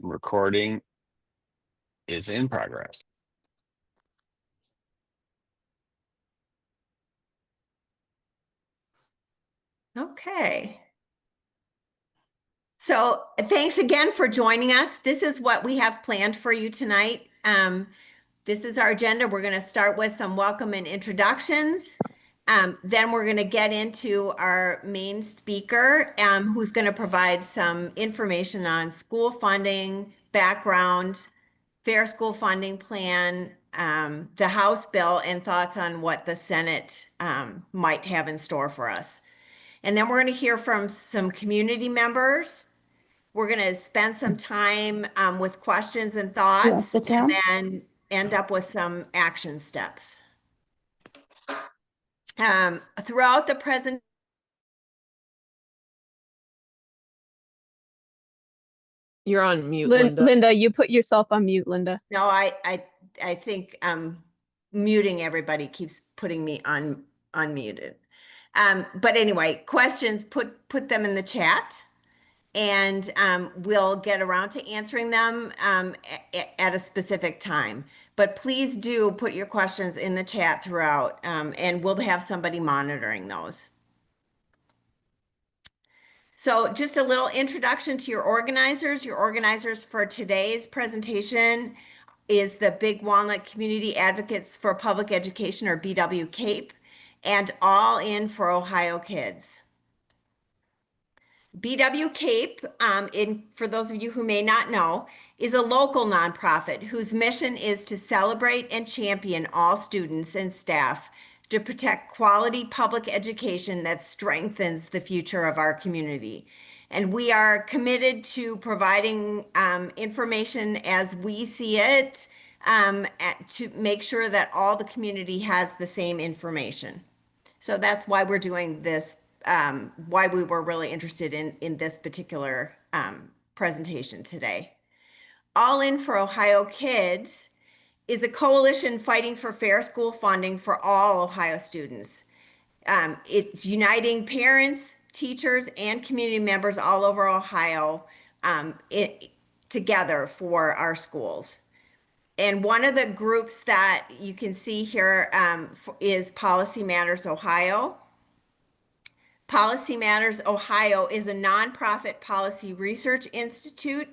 Recording is in progress. Okay. So thanks again for joining us. This is what we have planned for you tonight. This is our agenda. We're going to start with some welcome and introductions. Then we're going to get into our main speaker, who's going to provide some information on school funding, background, fair school funding plan, the House bill, and thoughts on what the Senate might have in store for us. And then we're going to hear from some community members. We're going to spend some time with questions and thoughts, and then end up with some action steps. Throughout the present, You're on mute, Linda. Linda, you put yourself on mute, Linda. no, I think muting everybody keeps putting me on unmuted. But anyway, questions, put them in the chat, and we'll get around to answering them at a specific time. But please do put your questions in the chat throughout, and we'll have somebody monitoring those. So just a little introduction to your organizers. Your organizers for today's presentation is the Big Walnut Community Advocates for Public Education, or BW CAPE, and All In for Ohio Kids. BW CAPE, for those of you who may not know, is a local nonprofit whose mission is to celebrate and champion all students and staff to protect quality public education that strengthens the future of our community. And we are committed to providing information as we see it, to make sure that all the community has the same information. So that's why we're doing this, why we were really interested in this particular presentation today. All In for Ohio Kids is a coalition fighting for fair school funding for all Ohio students. It's uniting parents, teachers, and community members all over Ohio together for our schools. And one of the groups that you can see here is Policy Matters Ohio. Policy Matters Ohio is a nonprofit policy research institute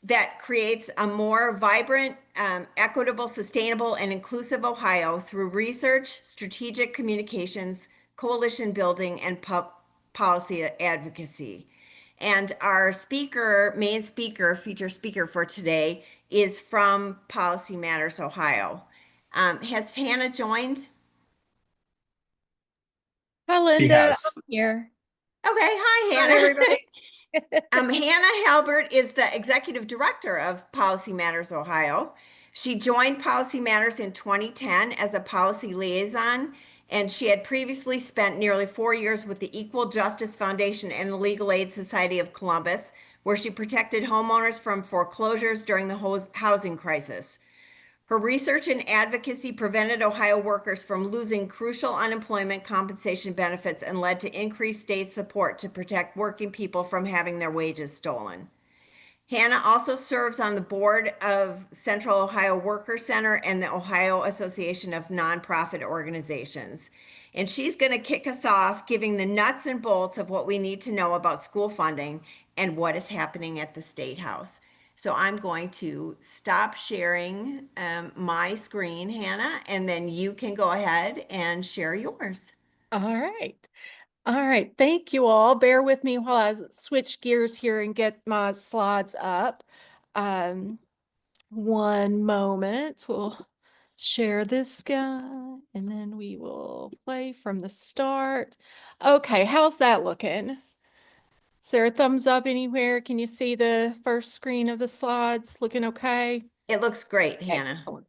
that creates a more vibrant, equitable, sustainable, and inclusive Ohio through research, strategic communications, coalition building, and policy advocacy. And our main speaker, feature speaker for today is from Policy Matters Ohio. Has Hannah joined? Hi, Linda. She has. I'm here. Okay, hi, Hannah. Hi, everybody. Hannah Halbert is the executive director of Policy Matters Ohio. She joined Policy Matters in 2010 as a policy liaison, and she had previously spent nearly 4 years with the Equal Justice Foundation and the Legal Aid Society of Columbus, where she protected homeowners from foreclosures during the housing crisis. Her research and advocacy prevented Ohio workers from losing crucial unemployment compensation benefits and led to increased state support to protect working people from having their wages stolen. Hannah also serves on the board of Central Ohio Worker Center and the Ohio Association of Nonprofit Organizations. And she's going to kick us off giving the nuts and bolts of what we need to know about school funding and what is happening at the State House. So I'm going to stop sharing my screen, Hannah, and then you can go ahead and share yours. All right. All right. Thank you all. Bear with me while I switch gears here and get my slides up. One moment. We'll share this guy and then we will play from the start. Okay. How's that looking? Is there a thumbs up anywhere? Can you see the first screen of the slides? Looking okay? It looks great, Hannah. Excellent.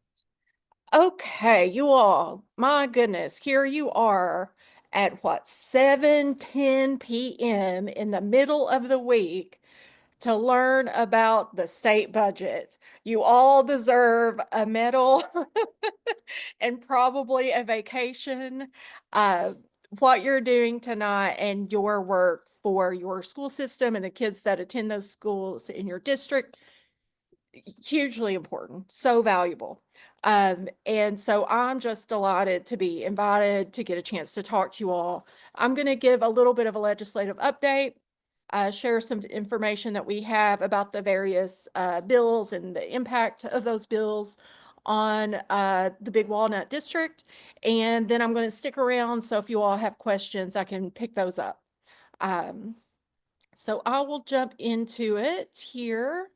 Okay, you all, my goodness, here you are at what, 7:10 p.m. in the middle of the week to learn about the state budget. You all deserve a medal and probably a vacation. What you're doing tonight and your work for your school system and the kids that attend those schools in your district hugely important, so valuable. And so I'm just delighted to be invited to get a chance to talk to you all. I'm going to give a little bit of a legislative update, share some information that we have about the various bills and the impact of those bills on the Big Walnut District. And then I'm going to stick around, so if you all have questions, I can pick those up. So I will jump into it here.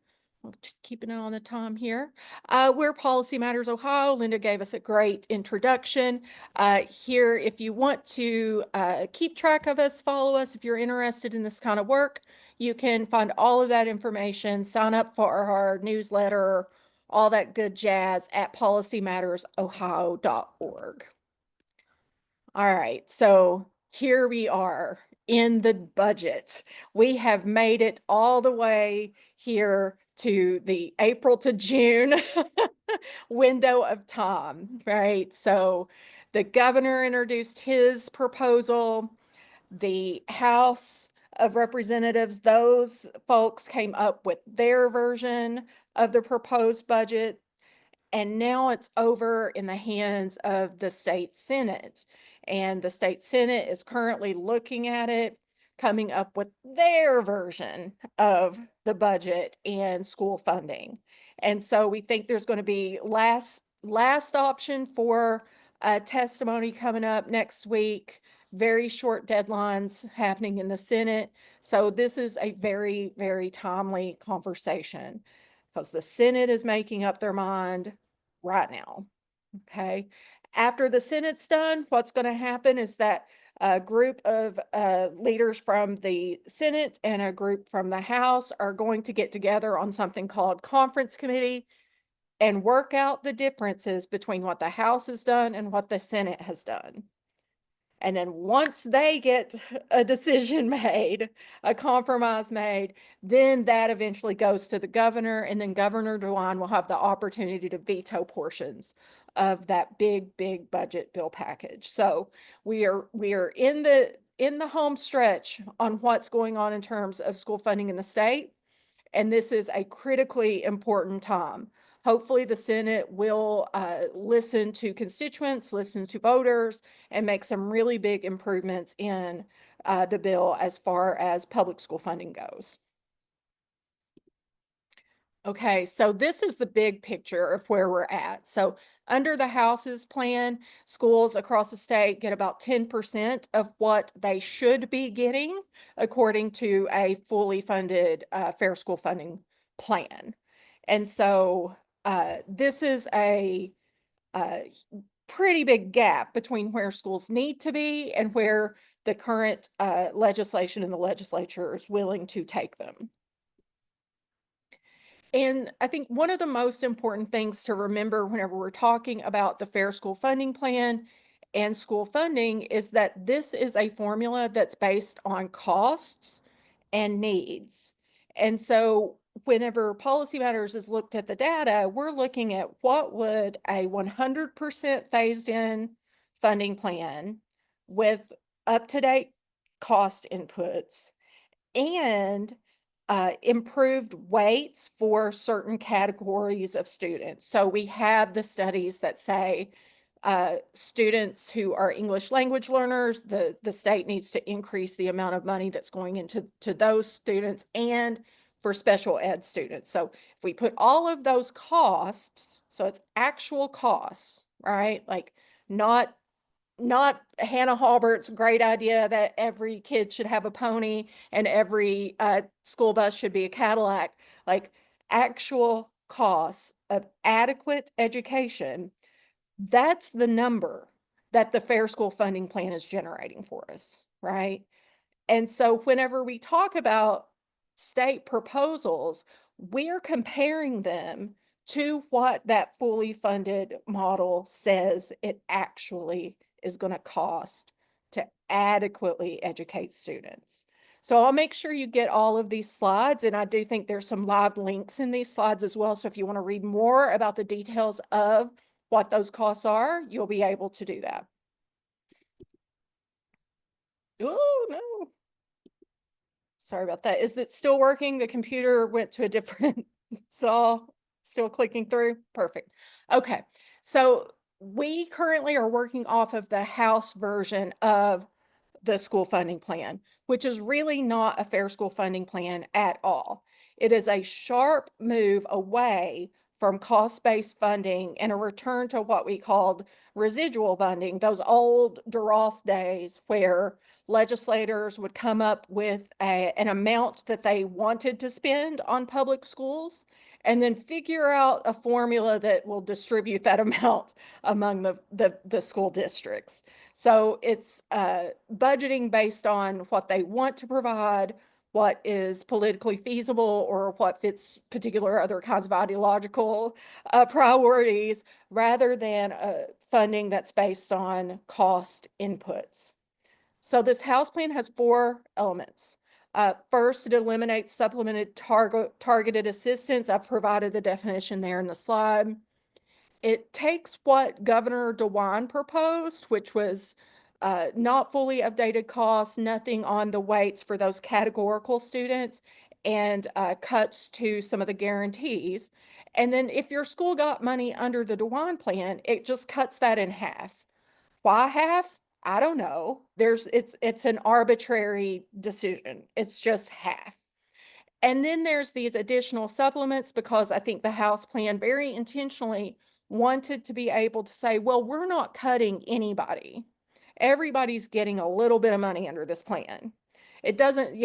I'll keep an eye on the time here. We're Policy Matters Ohio. Linda gave us a great introduction. Here, if you want to keep track of us, follow us. If you're interested in this kind of work, you can find all of that information, sign up for our newsletter, all that good jazz at policymattersohio.org. All right, so here we are in the budget. We have made it all the way here to the April to June window of time, right? So the governor introduced his proposal. The House of Representatives, those folks came up with their version of the proposed budget. And now it's over in the hands of the state Senate. And the state Senate is currently looking at it, coming up with their version of the budget and school funding. And so we think there's going to be last option for testimony coming up next week. Very short deadlines happening in the Senate. So this is a very, very timely conversation because the Senate is making up their mind right now. Okay. After the Senate's done, what's going to happen is that a group of leaders from the Senate and a group from the House are going to get together on something called conference committee and work out the differences between what the House has done and what the Senate has done. And then once they get a decision made, a compromise made, then that eventually goes to the governor, and then Governor DeWine will have the opportunity to veto portions of that big, big budget bill package. So we are in the home stretch on what's going on in terms of school funding in the state. And this is a critically important time. Hopefully the Senate will listen to constituents, listen to voters, and make some really big improvements in the bill as far as public school funding goes. Okay, so this is the big picture of where we're at. So under the House's plan, schools across the state get about 10% of what they should be getting according to a fully funded fair school funding plan. And so this is a pretty big gap between where schools need to be and where the current legislation in the legislature is willing to take them. And I think one of the most important things to remember whenever we're talking about the Fair School Funding Plan and school funding is that this is a formula that's based on costs and needs. And so whenever Policy Matters has looked at the data, we're looking at what would a 100% phased in funding plan with up-to-date cost inputs and improved weights for certain categories of students. So we have the studies that say students who are English language learners, the state needs to increase the amount of money that's going into those students and for special ed students. So if we put all of those costs, so it's actual costs, right? Like not Hannah Halbert's great idea that every kid should have a pony and every school bus should be a Cadillac, like actual costs of adequate education. That's the number that the Fair School Funding Plan is generating for us, right? And so whenever we talk about state proposals, we're comparing them to what that fully funded model says it actually is going to cost to adequately educate students. So I'll make sure you get all of these slides, and I do think there's some live links in these slides as well. So if you want to read more about the details of what those costs are, you'll be able to do that. Oh, no. Sorry about that. Is it still working? The computer went to a different saw. Still clicking through? Perfect. Okay. So we currently are working off of the House version of the school funding plan, which is really not a fair school funding plan at all. It is a sharp move away from cost-based funding and a return to what we called residual funding, those old Duroff days where legislators would come up with an amount that they wanted to spend on public schools and then figure out a formula that will distribute that amount among the school districts. So it's budgeting based on what they want to provide, what is politically feasible, or what fits particular other kinds of ideological priorities, rather than funding that's based on cost inputs. So this House plan has 4 elements. First, it eliminates supplemented targeted assistance. I've provided the definition there in the slide. It takes what Governor DeWine proposed, which was not fully updated costs, nothing on the weights for those categorical students, and cuts to some of the guarantees. And then if your school got money under the DeWine plan, it just cuts that in half. Why half? I don't know. It's an arbitrary decision. It's just half. And then there's these additional supplements because I think the House plan very intentionally wanted to be able to say, well, we're not cutting anybody. Everybody's getting a little bit of money under this plan. It doesn't,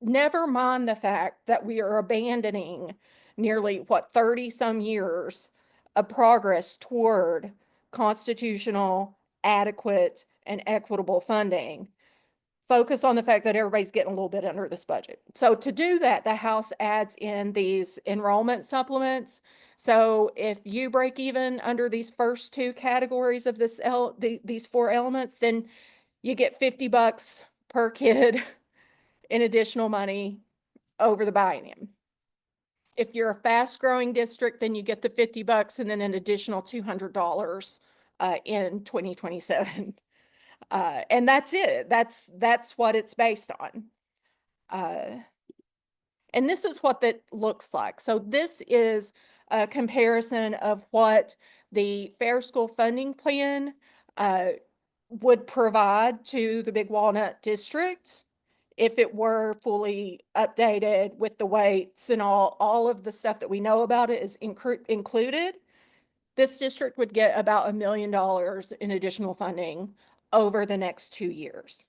never mind the fact that we are abandoning nearly 30 some years of progress toward constitutional, adequate, and equitable funding. Focus on the fact that everybody's getting a little bit under this budget. So to do that, the House adds in these enrollment supplements. So if you break even under these first 2 categories of these 4 elements, then you get $50 per kid in additional money over the biennium. If you're a fast-growing district, then you get the $50 and then an additional $200 in 2027. And that's it. That's what it's based on. And this is what that looks like. So this is a comparison of what the Fair School Funding Plan would provide to the Big Walnut District if it were fully updated with the weights and all of the stuff that we know about it is included. This district would get about $1 million in additional funding over the next 2 years.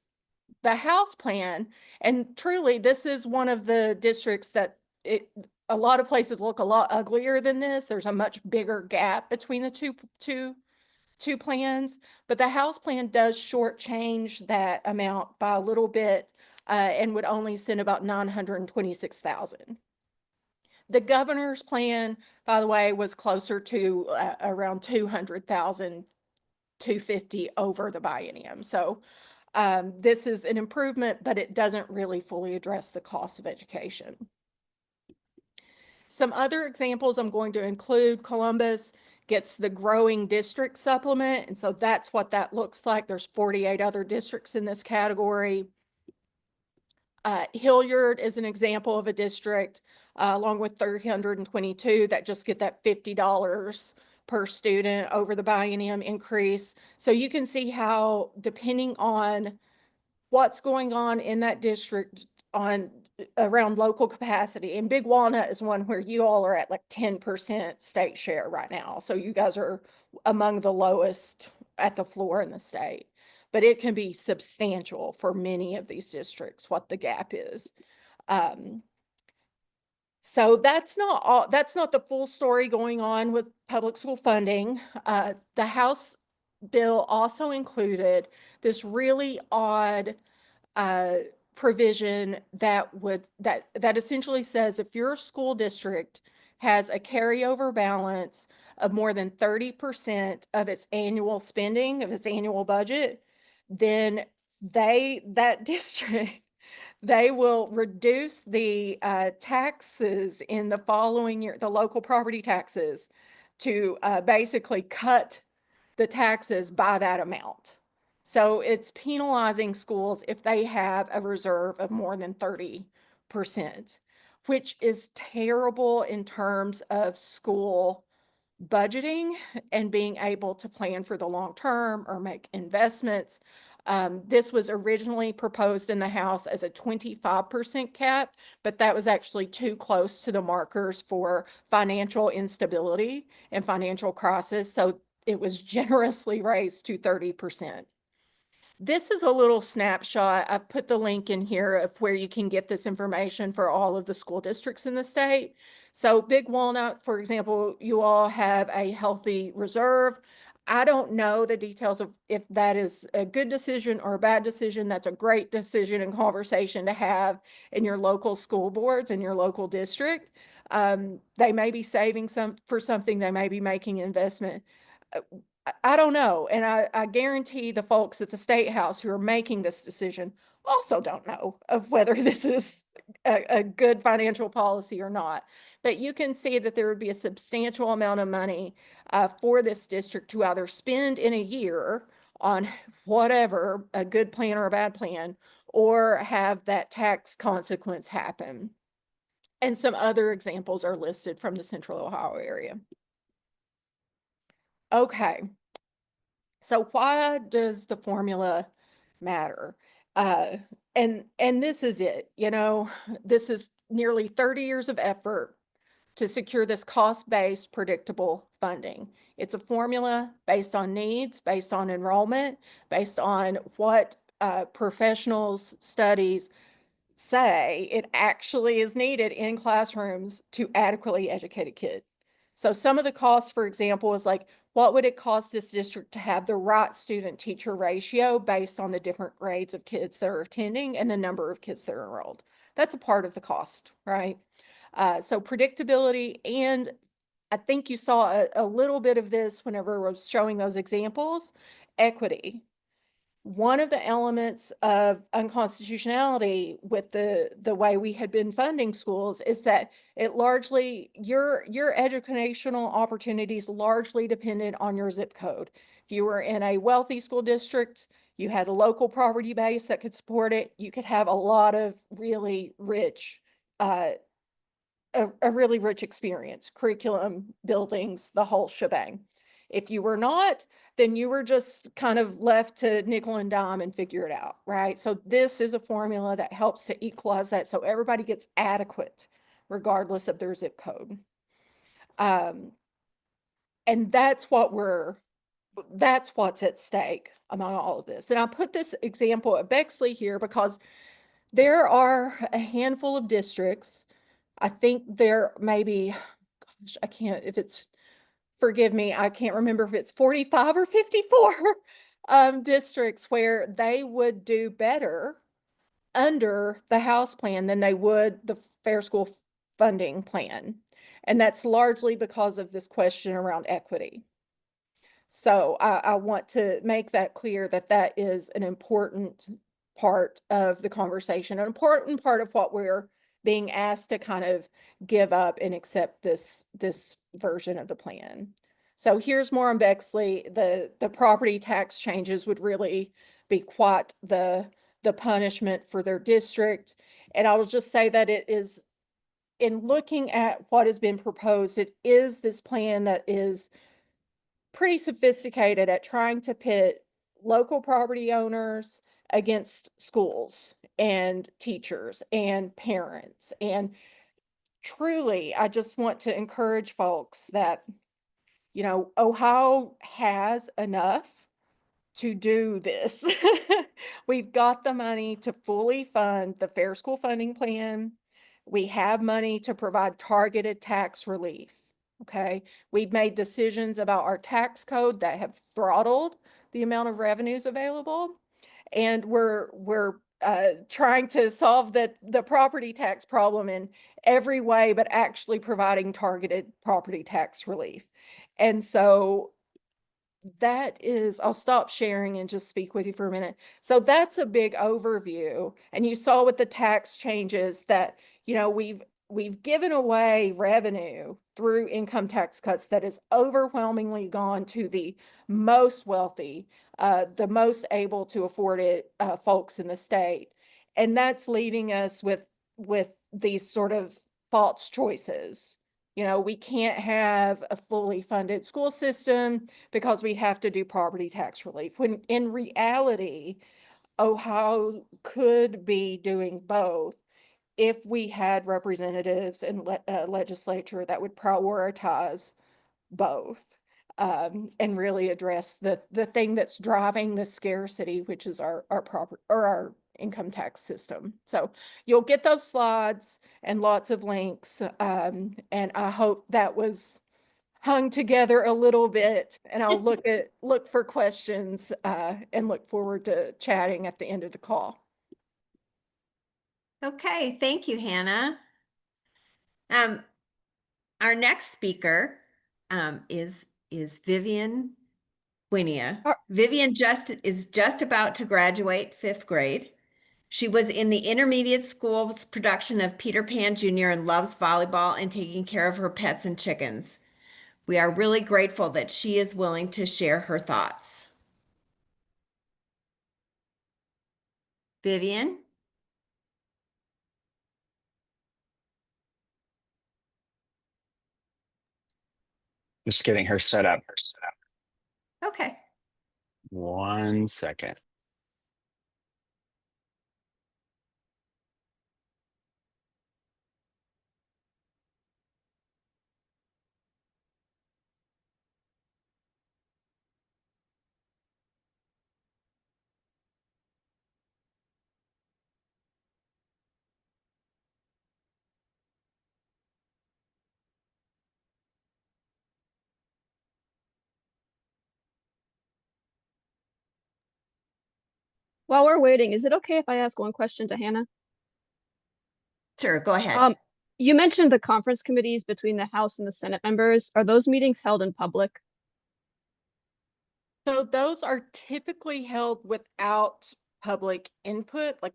The House plan, and truly this is one of the districts that a lot of places look a lot uglier than this. There's a much bigger gap between the two plans, but the House plan does shortchange that amount by a little bit and would only send about $926,000. The governor's plan, by the way, was closer to around $200,000, $250,000 over the biennium. So this is an improvement, but it doesn't really fully address the cost of education. Some other examples I'm going to include: Columbus gets the growing district supplement, and so that's what that looks like. There's 48 other districts in this category. Hilliard is an example of a district along with 322 that just get that $50 per student over the biennium increase. So you can see how, depending on what's going on in that district around local capacity, and Big Walnut is one where you all are at like 10% state share right now. So you guys are among the lowest at the floor in the state, but it can be substantial for many of these districts what the gap is. So that's not the full story going on with public school funding. The House bill also included this really odd provision that essentially says if your school district has a carryover balance of more than 30% of its annual spending, of its annual budget, then that district they will reduce the taxes in the following year, the local property taxes, to basically cut the taxes by that amount. So it's penalizing schools if they have a reserve of more than 30%. which is terrible in terms of school budgeting and being able to plan for the long term or make investments. This was originally proposed in the House as a 25% cap, but that was actually too close to the markers for financial instability and financial crisis. So it was generously raised to 30%. This is a little snapshot. I've put the link in here of where you can get this information for all of the school districts in the state. So Big Walnut, for example, you all have a healthy reserve. I don't know the details of if that is a good decision or a bad decision. That's a great decision and conversation to have in your local school boards and your local district. They may be saving some for something, they may be making investment. I don't know. And I guarantee the folks at the State House who are making this decision also don't know of whether this is a good financial policy or not. But you can see that there would be a substantial amount of money for this district to either spend in a year on whatever, a good plan or a bad plan, or have that tax consequence happen. And some other examples are listed from the Central Ohio area. Okay. So why does the formula matter? Uh, and this is it, this is nearly 30 years of effort to secure this cost-based predictable funding. It's a formula based on needs, based on enrollment, based on what professionals studies say it actually is needed in classrooms to adequately educate a kid. So some of the costs, for example, is like, what would it cost this district to have the right student-teacher ratio based on the different grades of kids that are attending and the number of kids that are enrolled? That's a part of the cost, right? So predictability, and I think you saw a little bit of this whenever I was showing those examples, equity. One of the elements of unconstitutionality with the way we had been funding schools is that it largely, your educational opportunities largely depended on your zip code. If you were in a wealthy school district, you had a local property base that could support it, you could have a lot of really rich a really rich experience, curriculum, buildings, the whole shebang. If you were not, then you were just kind of left to nickel and dime and figure it out, right? So this is a formula that helps to equalize that so everybody gets adequate regardless of their zip code. And that's what's at stake among all of this. And I put this example of Bexley here because there are a handful of districts. I think there may be, gosh, I can't, if it's, forgive me, I can't remember if it's 45 or 54 districts where they would do better under the House plan than they would the Fair School Funding Plan. And that's largely because of this question around equity. So I want to make that clear that that is an important part of the conversation, an important part of what we're being asked to kind of give up and accept this version of the plan. So here's more on Bexley. The property tax changes would really be quite the punishment for their district. And I will just say that it is, in looking at what has been proposed, it is this plan that is pretty sophisticated at trying to pit local property owners against schools and teachers and parents. And truly, I just want to encourage folks that, Ohio has enough to do this. We've got the money to fully fund the Fair School Funding Plan. We have money to provide targeted tax relief. Okay. We've made decisions about our tax code that have throttled the amount of revenues available. And we're trying to solve the property tax problem in every way, but actually providing targeted property tax relief. And so that is, I'll stop sharing and just speak with you for a minute. So that's a big overview. And you saw with the tax changes that, we've given away revenue through income tax cuts that is overwhelmingly gone to the most wealthy, the most able to afford it folks in the state. And that's leaving us with these sort of false choices. You know, we can't have a fully funded school system because we have to do property tax relief. When in reality, Ohio could be doing both if we had representatives and legislature that would prioritize both, and really address the thing that's driving the scarcity, which is our proper or our income tax system. So you'll get those slides and lots of links, and I hope that was hung together a little bit. And I'll look for questions, and look forward to chatting at the end of the call. Okay, thank you, Hannah. Our next speaker is Vivian Winia. Are- Vivian is just about to graduate 5th grade. She was in the intermediate school's production of Peter Pan Jr. and loves volleyball and taking care of her pets and chickens. We are really grateful that she is willing to share her thoughts. Vivian? Just getting her set up. Okay. 1 second. While we're waiting, is it okay if I ask one question to Hannah? Sure, go ahead. You mentioned the conference committees between the House and the Senate members. Are those meetings held in public? So those are typically held without public input, like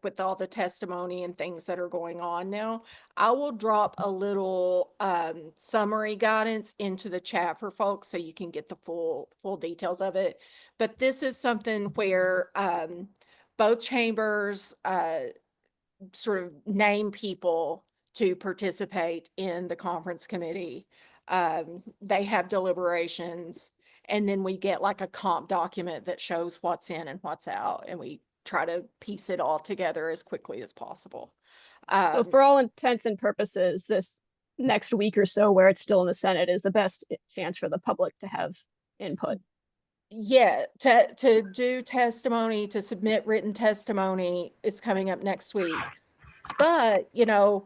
with all the testimony and things that are going on now. I will drop a little summary guidance into the chat for folks so you can get the full details of it. But this is something where both chambers sort of name people to participate in the conference committee. They have deliberations, and then we get like a comp document that shows what's in and what's out, and we try to piece it all together as quickly as possible. So for all intents and purposes, this next week or so where it's still in the Senate is the best chance for the public to have input. Yeah, to do testimony, to submit written testimony is coming up next week. But, you know,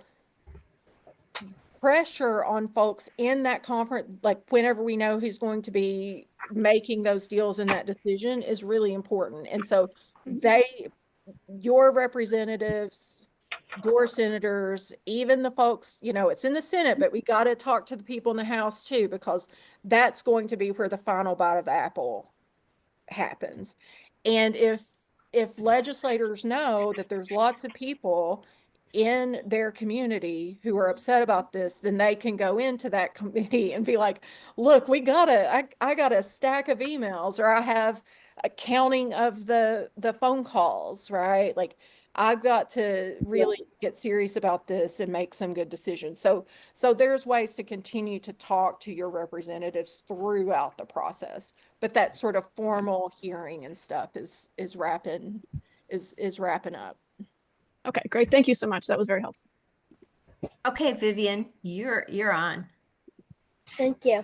pressure on folks in that conference, like whenever we know who's going to be making those deals and that decision is really important. And so your representatives, your senators, even the folks, you know, it's in the Senate, but we got to talk to the people in the House too, because that's going to be where the final bite of the apple happens. And if legislators know that there's lots of people in their community who are upset about this, then they can go into that committee and be like, look, I got a stack of emails, or I have a counting of the phone calls, right? Like I've got to really get serious about this and make some good decisions. So there's ways to continue to talk to your representatives throughout the process, but that sort of formal hearing and stuff is wrapping up. Okay, great. Thank you so much. That was very helpful. Okay, Vivian, you're on. Thank you.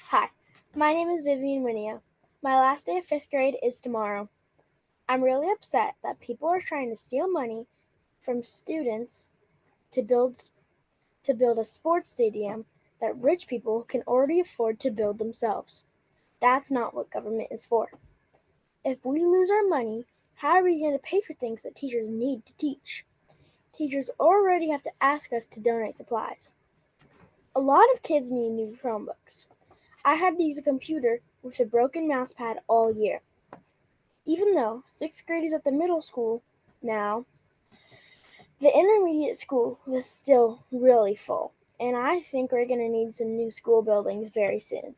Hi, my name is Vivian Winia. My last day of 5th grade is tomorrow. I'm really upset that people are trying to steal money from students to build a sports stadium that rich people can already afford to build themselves. That's not what government is for. If we lose our money, how are we going to pay for things that teachers need to teach? Teachers already have to ask us to donate supplies. A lot of kids need new Chromebooks. I had to use a computer with a broken mouse pad all year. Even though 6th grade is at the middle school now, the intermediate school was still really full, and I think we're going to need some new school buildings very soon.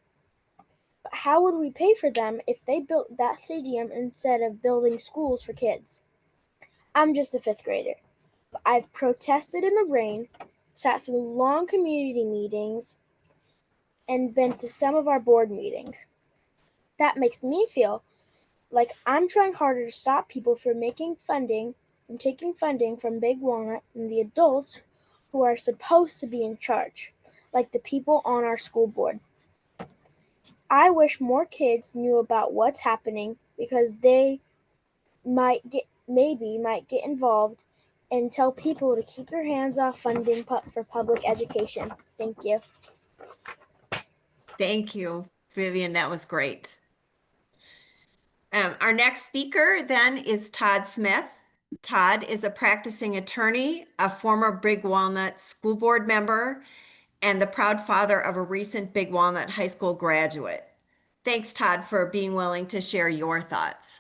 But how would we pay for them if they built that stadium instead of building schools for kids? I'm just a 5th grader. but I've protested in the rain, sat through long community meetings, and been to some of our board meetings. That makes me feel like I'm trying harder to stop people from taking funding from Big Walnut and the adults who are supposed to be in charge, like the people on our school board. I wish more kids knew about what's happening because they might get involved and tell people to keep their hands off funding for public education. Thank you. Thank you, Vivian. That was great. Our next speaker then is Todd Smith. Todd is a practicing attorney, a former Big Walnut school board member, and the proud father of a recent Big Walnut High School graduate. Thanks, Todd, for being willing to share your thoughts.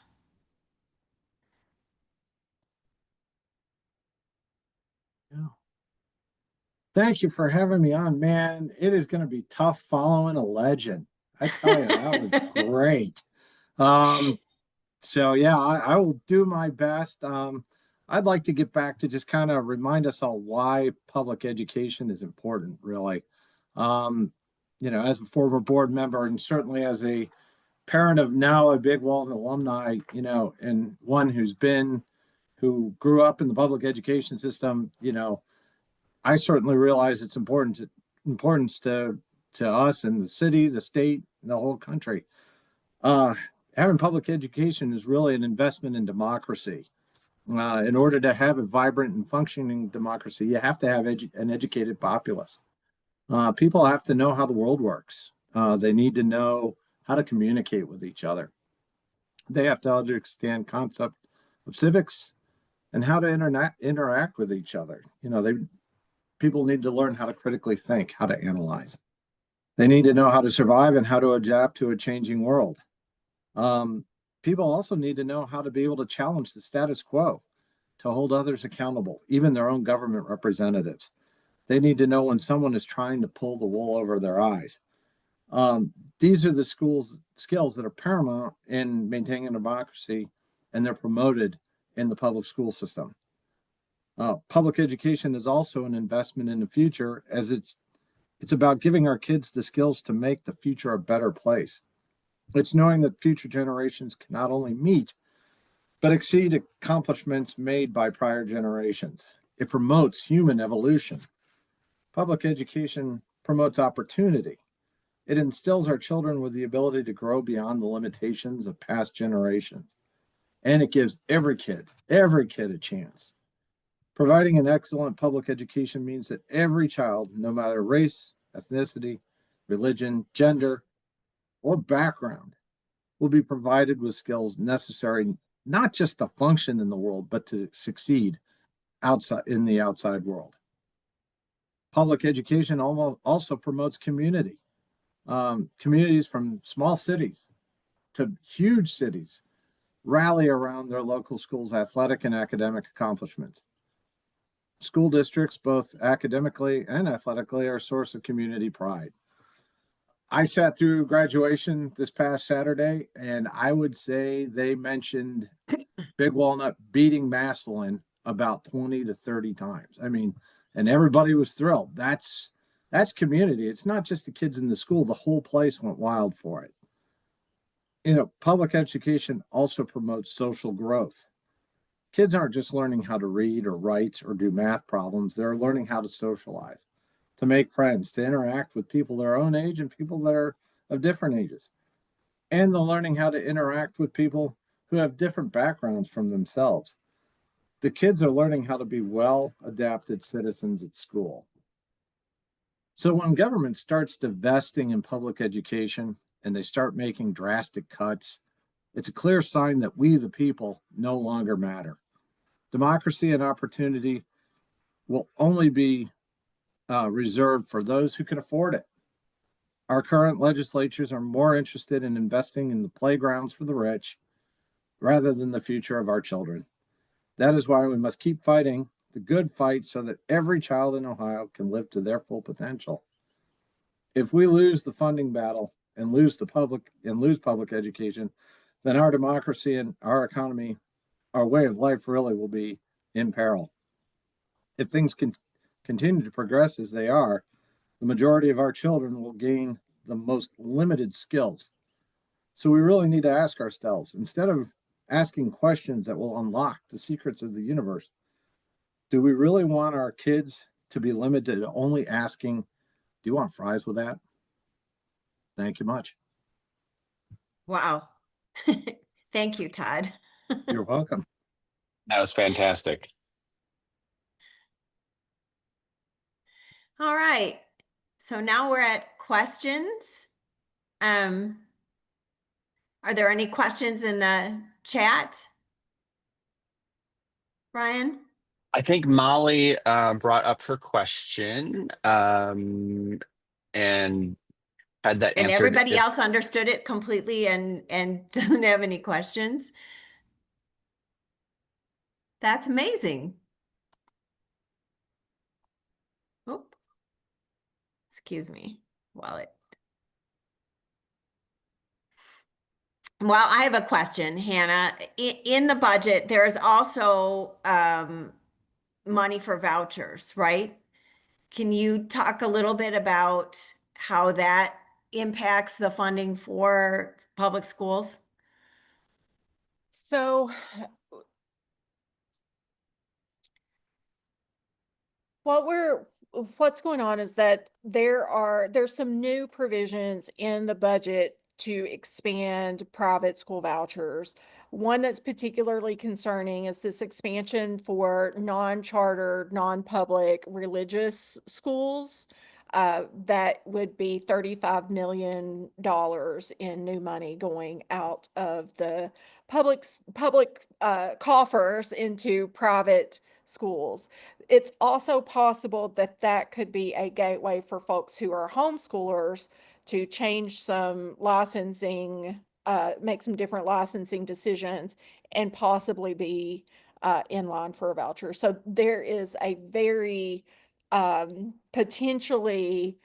Yeah. Thank you for having me on, man. It is going to be tough following a legend. I tell you, that was great. So yeah, I will do my best. I'd like to get back to just kind of remind us all why public education is important, really. As a former board member and certainly as a parent of now a Big Walnut alumni, and one who grew up in the public education system, I certainly realize its importance to us and the city, the state, and the whole country. Having public education is really an investment in democracy. In order to have a vibrant and functioning democracy, you have to have an educated populace. People have to know how the world works. They need to know how to communicate with each other. They have to understand concept of civics and how to interact with each other. People need to learn how to critically think, how to analyze. They need to know how to survive and how to adapt to a changing world. People also need to know how to be able to challenge the status quo, to hold others accountable, even their own government representatives. They need to know when someone is trying to pull the wool over their eyes. These are the skills that are paramount in maintaining a democracy, and they're promoted in the public school system. Public education is also an investment in the future, as it's about giving our kids the skills to make the future a better place. It's knowing that future generations can not only meet, but exceed accomplishments made by prior generations. It promotes human evolution. Public education promotes opportunity. It instills our children with the ability to grow beyond the limitations of past generations. And it gives every kid a chance. Providing an excellent public education means that every child, no matter race, ethnicity, religion, gender, or background, will be provided with skills necessary not just to function in the world, but to succeed in the outside world. Public education also promotes community. Communities from small cities to huge cities rally around their local schools' athletic and academic accomplishments. School districts, both academically and athletically, are a source of community pride. I sat through graduation this past Saturday, and I would say they mentioned Big Walnut beating Massillon about 20 to 30 times. And everybody was thrilled. That's community. It's not just the kids in the school. The whole place went wild for it. Public education also promotes social growth. Kids aren't just learning how to read or write or do math problems. They're learning how to socialize, to make friends, to interact with people their own age and people that are of different ages. And they're learning how to interact with people who have different backgrounds from themselves. The kids are learning how to be well-adapted citizens at school. So when government starts divesting in public education and they start making drastic cuts, it's a clear sign that we, the people, no longer matter. Democracy and opportunity will only be reserved for those who can afford it. Our current legislatures are more interested in investing in the playgrounds for the rich rather than the future of our children. That is why we must keep fighting the good fight so that every child in Ohio can live to their full potential. If we lose the funding battle and lose public education, then our democracy and our economy, our way of life really will be in peril. if things can continue to progress as they are, the majority of our children will gain the most limited skills. So we really need to ask ourselves, instead of asking questions that will unlock the secrets of the universe, do we really want our kids to be limited to only asking, do you want fries with that? Thank you much. Wow. Thank you, Todd. You're welcome. That was fantastic. All right. So now we're at questions. Are there any questions in the chat? Brian? I think Molly brought up her question and had that And answered. everybody else understood it completely and doesn't have any questions? That's amazing. Oh, excuse me. Well, I have a question, Hannah. In the budget, there's also money for vouchers, right? Can you talk a little bit about how that impacts the funding for public schools? So what's going on is that there's some new provisions in the budget to expand private school vouchers. One that's particularly concerning is this expansion for non-chartered, non-public religious schools. That would be $35 million in new money going out of the public coffers into private schools. It's also possible that that could be a gateway for folks who are homeschoolers to change some licensing, make some different licensing decisions and possibly be in line for a voucher. So there is a very potentially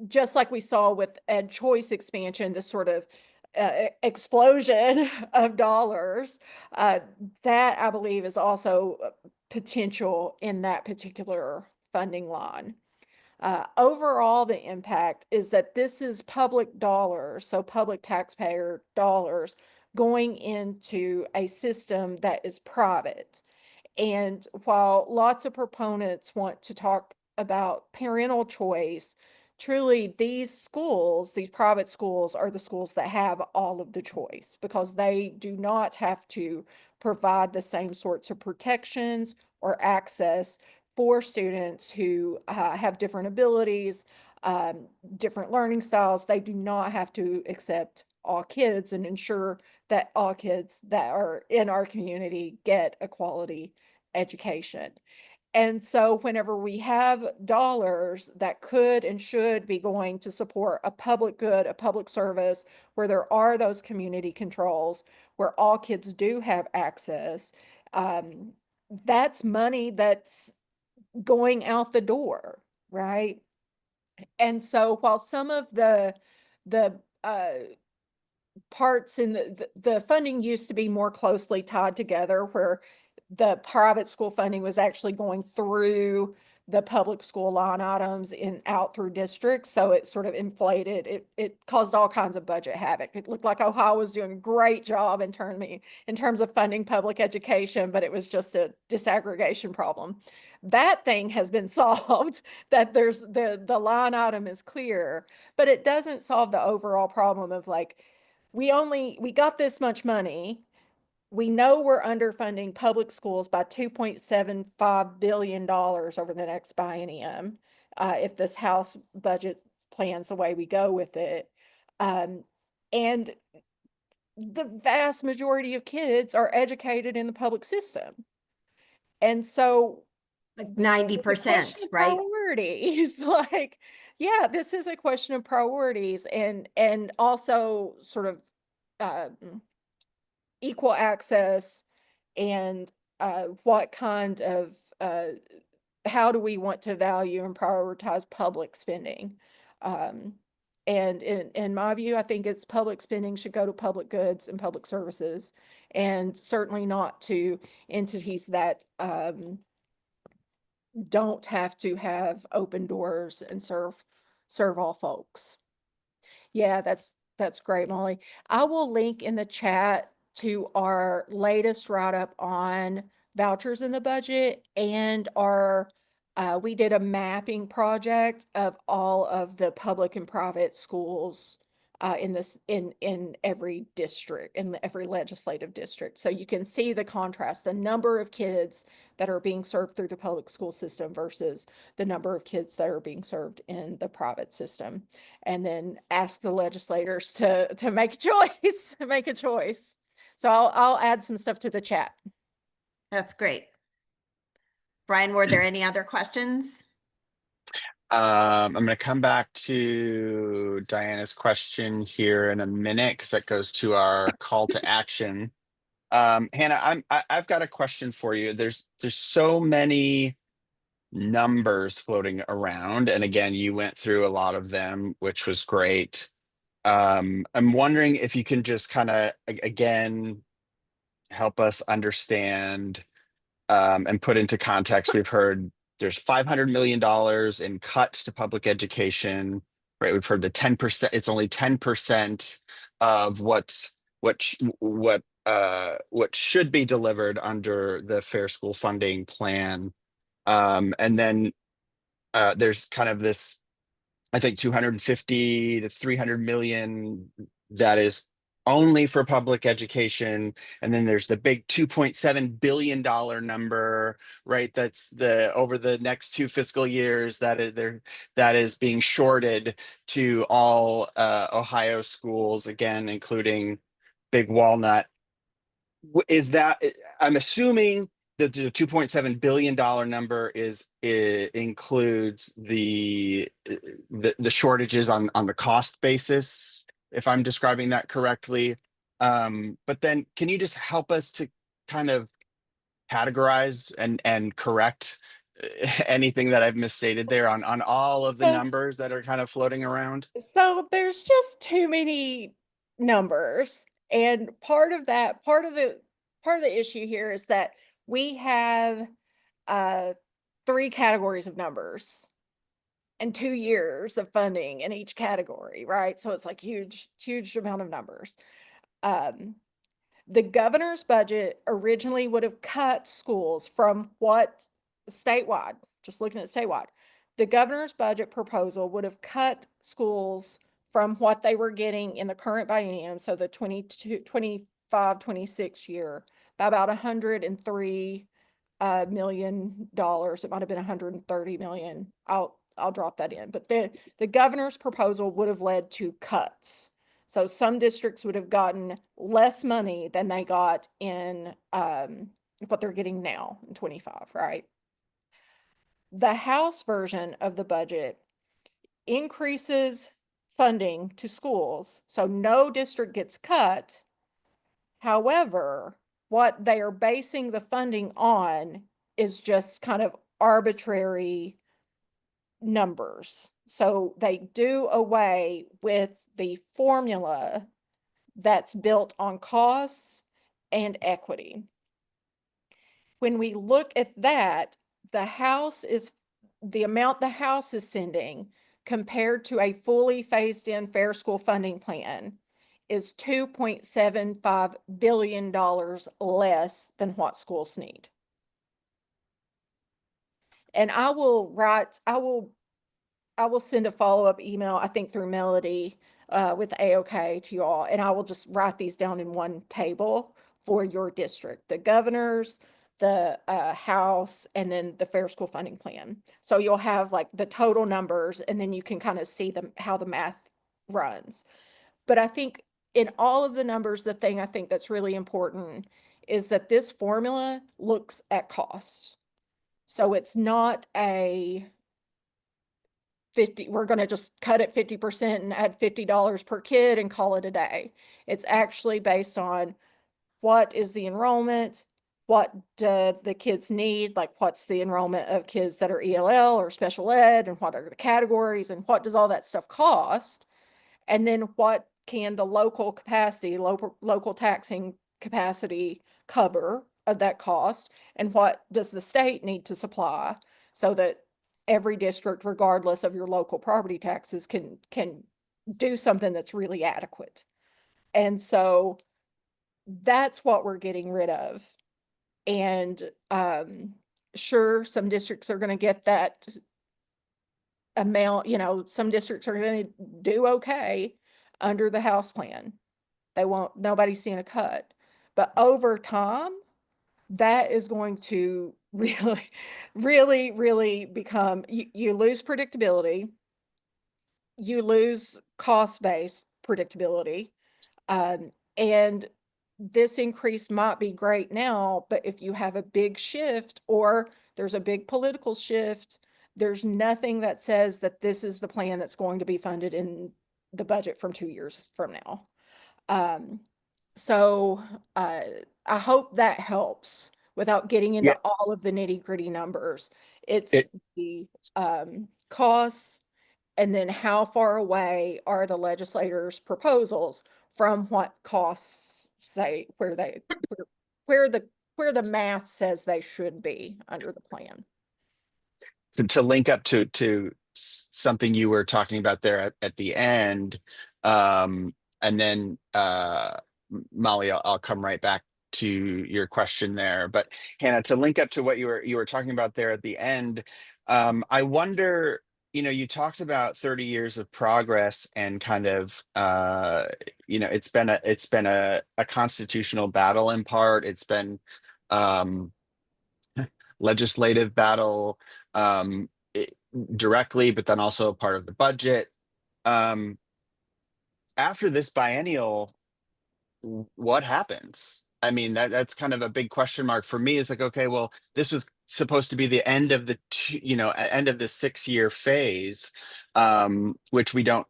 just like we saw with Ed Choice expansion, this sort of explosion of dollars, that I believe is also potential in that particular funding line. Overall, the impact is that this is public dollars, so public taxpayer dollars going into a system that is private. And while lots of proponents want to talk about parental choice, truly these schools, these private schools, are the schools that have all of the choice because they do not have to provide the same sorts of protections or access for students who have different abilities, different learning styles. They do not have to accept all kids and ensure that all kids that are in our community get a quality education. And so whenever we have dollars that could and should be going to support a public good, a public service, where there are those community controls, where all kids do have access, that's money that's going out the door, right? And so while some of the parts in the funding used to be more closely tied together, where the private school funding was actually going through the public school line items in out through districts. So it sort of inflated, it caused all kinds of budget havoc. It looked like Ohio was doing a great job in terms of funding public education, but it was just a disaggregation problem. That thing has been solved, that there's the line item is clear, but it doesn't solve the overall problem of like, we got this much money. We know we're underfunding public schools by $2.75 billion over the next biennium, if this House budget plans the way we go with it. And the vast majority of kids are educated in the public system. And so Like it's a 90%, question of right? priorities. Like, yeah, this is a question of priorities and also sort of equal access and what kind of how do we want to value and prioritize public spending. And in my view, I think it's public spending should go to public goods and public services, and certainly not to entities that don't have to have open doors and serve all folks. Yeah, that's great, Molly. I will link in the chat to our latest write-up on vouchers in the budget, and our we did a mapping project of all of the public and private schools in every district, in every legislative district. So you can see the contrast, the number of kids that are being served through the public school system versus the number of kids that are being served in the private system. And then ask the legislators to make a choice, make a choice. So I'll add some stuff to the chat. That's great. Brian, were there any other questions? I'm going to come back to Diana's question here in a minute because that goes to our call to action. Hannah, I've got a question for you. There's so many numbers floating around, and again, you went through a lot of them, which was great. I'm wondering if you can just kind of again help us understand and put into context. We've heard there's $500 million in cuts to public education, right? We've heard the 10%, it's only 10% of what should be delivered under the Fair School Funding Plan. And then there's kind of this, I think 250 to 300 million that is only for public education. And then there's the big $2.7 billion number, right? That's the over the next 2 fiscal years that is there, that is being shorted to all Ohio schools, again, including Big Walnut. Is that, I'm assuming the $2.7 billion number includes the shortages on the cost basis, if I'm describing that correctly. But then can you just help us to kind of categorize and correct anything that I've misstated there on all of the numbers that are kind of floating around? So there's just too many numbers. And part of the issue here is that we have 3 categories of numbers and 2 years of funding in each category, right? So it's like huge amount of numbers. The governor's budget originally would have cut schools from what statewide, just looking at statewide, the governor's budget proposal would have cut schools from what they were getting in the current biennium, so the 25-26 year, by about $103 million. It might have been 130 million. I'll drop that in. But the governor's proposal would have led to cuts. So some districts would have gotten less money than they got in what they're getting now in 25, right? The House version of the budget increases funding to schools, so no district gets cut. However, what they are basing the funding on is just kind of arbitrary numbers. So they do away with the formula that's built on costs and equity. When we look at that, the amount the House is sending compared to a fully phased in Fair School Funding Plan is $2.75 billion less than what schools need. And I will send a follow-up email, I think through Melody, with AOK to you all, and I will just write these down in one table for your district, the governor's, the House, and then the Fair School Funding Plan. So you'll have like the total numbers, and then you can kind of see how the math runs. But I think in all of the numbers, the thing I think that's really important is that this formula looks at costs. So it's not a 50, we're going to just cut it 50% and add $50 per kid and call it a day. It's actually based on what is the enrollment, what do the kids need, like what's the enrollment of kids that are ELL or special ed, and what are the categories, and what does all that stuff cost? And then what can the local capacity, local taxing capacity cover of that cost? And what does the state need to supply so that every district, regardless of your local property taxes, can do something that's really adequate? And so that's what we're getting rid of. And sure, some districts are going to get that amount, some districts are going to do okay under the House plan. Nobody's seeing a cut. But over time, that is going to really, really, really become, you lose predictability, you lose cost-based predictability. And this increase might be great now, but if you have a big shift or there's a big political shift, there's nothing that says that this is the plan that's going to be funded in the budget from 2 years from now. So I hope that helps without getting into Yeah, all of the nitty-gritty numbers. It's it the costs, and then how far away are the legislators' proposals from what costs say where the math says they should be under the plan. to link up to something you were talking about there at the end, and then Molly, I'll come right back to your question there. But Hannah, to link up to what you were talking about there at the end, I wonder, you talked about 30 years of progress and kind of it's been a constitutional battle in part. It's been um legislative battle, um, it, directly, but then also part of the budget. Um, After this biennial, what happens? I mean, that's kind of a big question mark for me. Is like, okay, well, this was supposed to be the end of end of the 6-year phase, which we don't.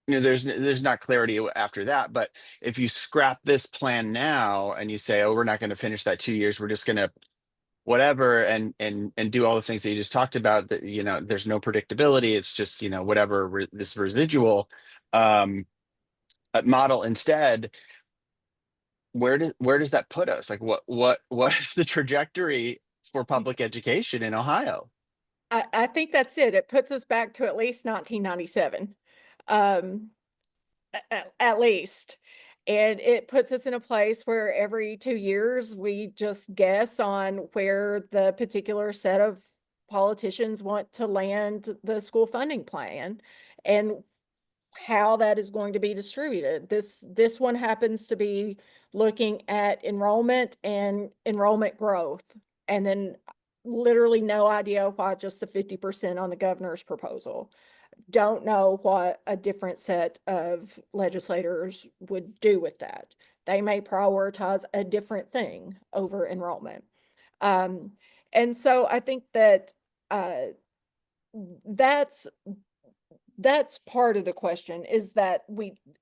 There's not clarity after that. But if you scrap this plan now and you say, oh, we're not going to finish that 2 years, we're just going to whatever and do all the things that you just talked about, that there's no predictability, it's just whatever this residual um model instead, where does that put us? Like what is the trajectory for public education in Ohio? I think that's it. It puts us back to at least 1997. Um, at least. And it puts us in a place where every 2 years we just guess on where the particular set of politicians want to land the school funding plan and how that is going to be distributed. This one happens to be looking at enrollment and enrollment growth, and then literally no idea why just the 50% on the governor's proposal. Don't know what a different set of legislators would do with that. They may prioritize a different thing over enrollment. Um, and so I think that uh, that's that's part of the question, is that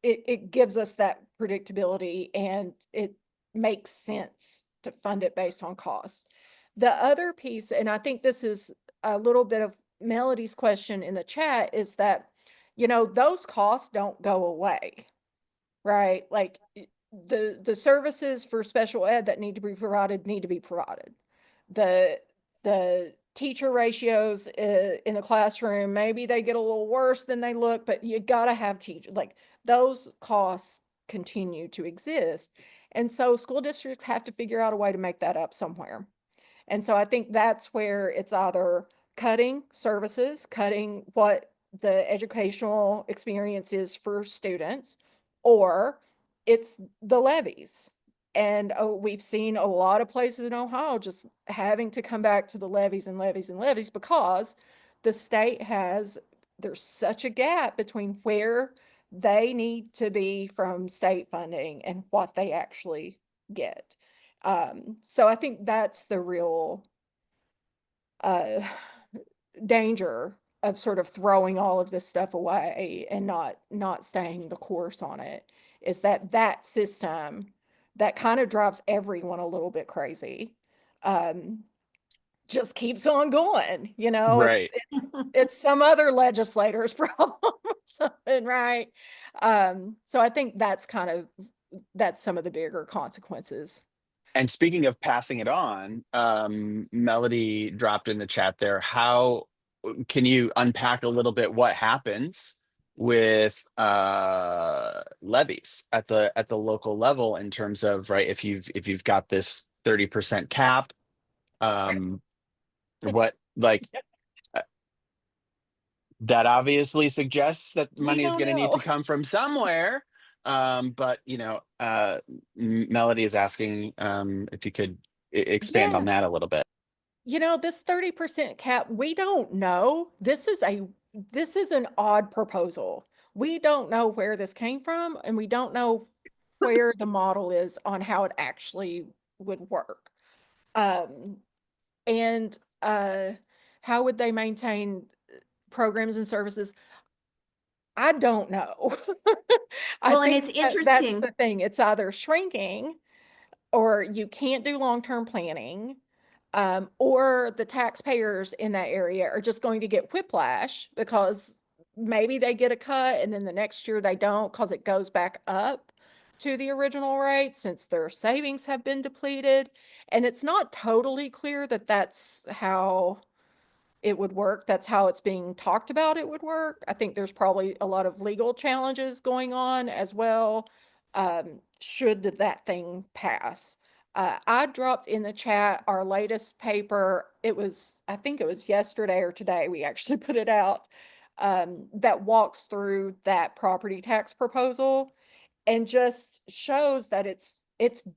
it gives us that predictability and it makes sense to fund it based on cost. The other piece, and I think this is a little bit of Melody's question in the chat, is that, those costs don't go away, right? Like the services for special ed that need to be provided. The teacher ratios in the classroom, maybe they get a little worse than they look, but you got to have teachers. Like those costs continue to exist. And so school districts have to figure out a way to make that up somewhere. And so I think that's where it's either cutting services, cutting what the educational experience is for students, or it's the levies. And we've seen a lot of places in Ohio just having to come back to the levies and levies and levies because the state there's such a gap between where they need to be from state funding and what they actually get. So I think that's the real uh, danger of sort of throwing all of this stuff away and not staying the course on it, is that system that kind of drives everyone a little bit crazy, um, just keeps on going. Right. It's some other legislator's problem. something, right? So I think that's that's some of the bigger consequences. And speaking of passing it on, Melody dropped in the chat there. How can you unpack a little bit what happens with levies at the local level in terms of, right, if you've got this 30% cap, um, what, like, uh, that obviously suggests that We money is don't going to need to know. come from somewhere. But Melody is asking if you could expand on Yeah. that a little bit. This 30% cap, we don't know. This is an odd proposal. We don't know where this came from, and we don't know where the model is on how it actually would work. And how would they maintain programs and services? I don't know. I Well, and think it's that's interesting. the thing. It's either shrinking or you can't do long-term planning, or the taxpayers in that area are just going to get whiplash because maybe they get a cut and then the next year they don't because it goes back up to the original rate since their savings have been depleted. And it's not totally clear that that's how it would work. That's how it's being talked about it would work. I think there's probably a lot of legal challenges going on as well, should that thing pass. I dropped in the chat our latest paper. I think it was yesterday or today, we actually put it out, that walks through that property tax proposal and just shows that it's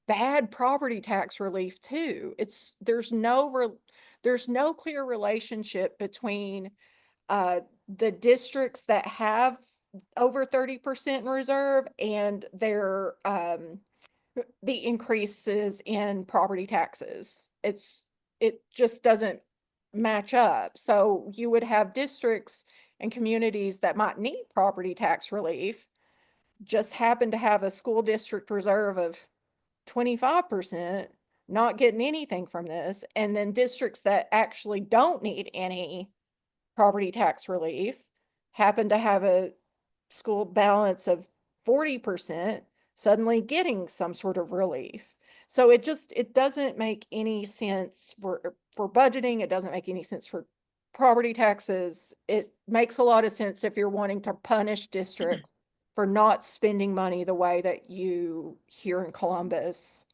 bad property tax relief too. There's no clear relationship between the districts that have over 30% in reserve and their the increases in property taxes. It just doesn't match up. So you would have districts and communities that might need property tax relief just happen to have a school district reserve of 25%, not getting anything from this. And then districts that actually don't need any property tax relief happen to have a school balance of 40%, suddenly getting some sort of relief. So it doesn't make any sense for budgeting. It doesn't make any sense for property taxes. It makes a lot of sense if you're wanting to punish districts for not spending money the way that you here in Columbus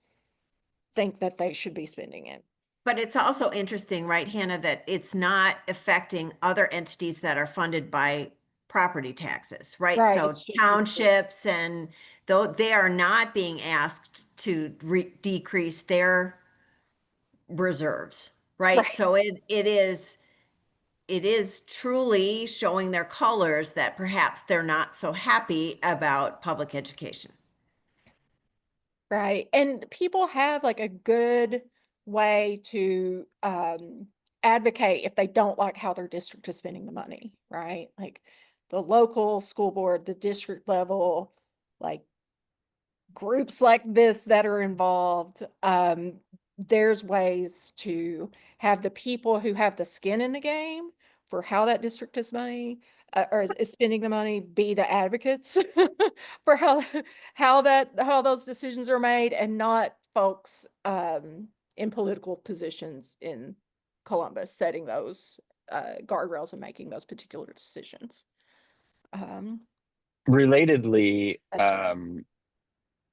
think that they should be spending it. But it's also interesting, right, Hannah, that it's not affecting other entities that are funded by property taxes, right? Right. So It's just the state. townships and though they are not being asked to decrease their reserves, right? Right. So it is truly showing their colors that perhaps they're not so happy about public education. Right. And people have like a good way to advocate if they don't like how their district is spending the money, right? Like the local school board, the district level, like groups like this that are involved. There's ways to have the people who have the skin in the game for how that district is money is spending the money be the advocates for how those decisions are made, and not folks in political positions in Columbus setting those guardrails and making those particular decisions. Relatedly, That's it.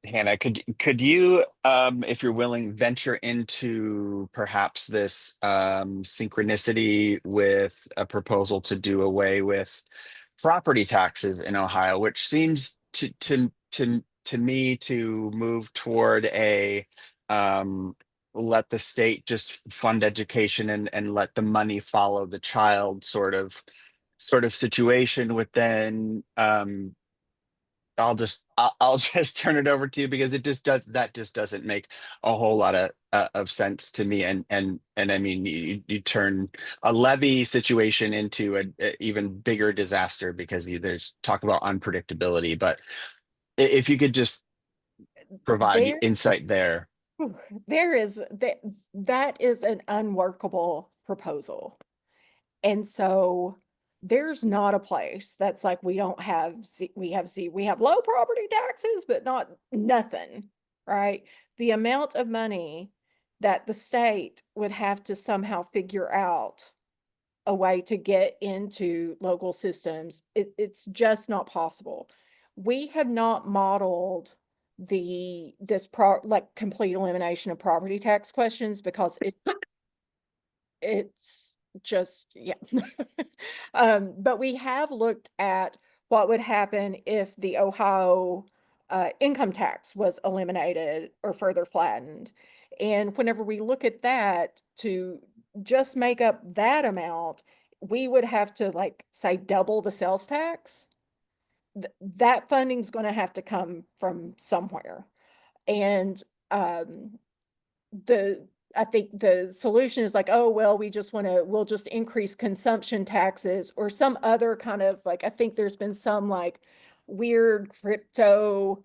Hannah, could you, if you're willing, venture into perhaps this synchronicity with a proposal to do away with property taxes in Ohio, which seems to me to move toward a let the state just fund education and let the money follow the child sort of situation with then I'll just turn it over to you because that just doesn't make a whole lot of sense to me, and I mean you turn a levy situation into a even bigger disaster because there's talk about unpredictability, but if you could just provide There, insight there. that is an unworkable proposal. And so there's not a place that's like we don't have we have low property taxes, but not nothing, right? The amount of money that the state would have to somehow figure out a way to get into local systems, it's just not possible. We have not modeled like complete elimination of property tax questions because it's just, yeah. But we have looked at what would happen if the Ohio income tax was eliminated or further flattened. And whenever we look at that, to just make up that amount, we would have to, like, say, double the sales tax. That funding's going to have to come from somewhere. And the I think the solution is like, oh, well, we'll just increase consumption taxes or some other kind of, like, I think there's been some like weird crypto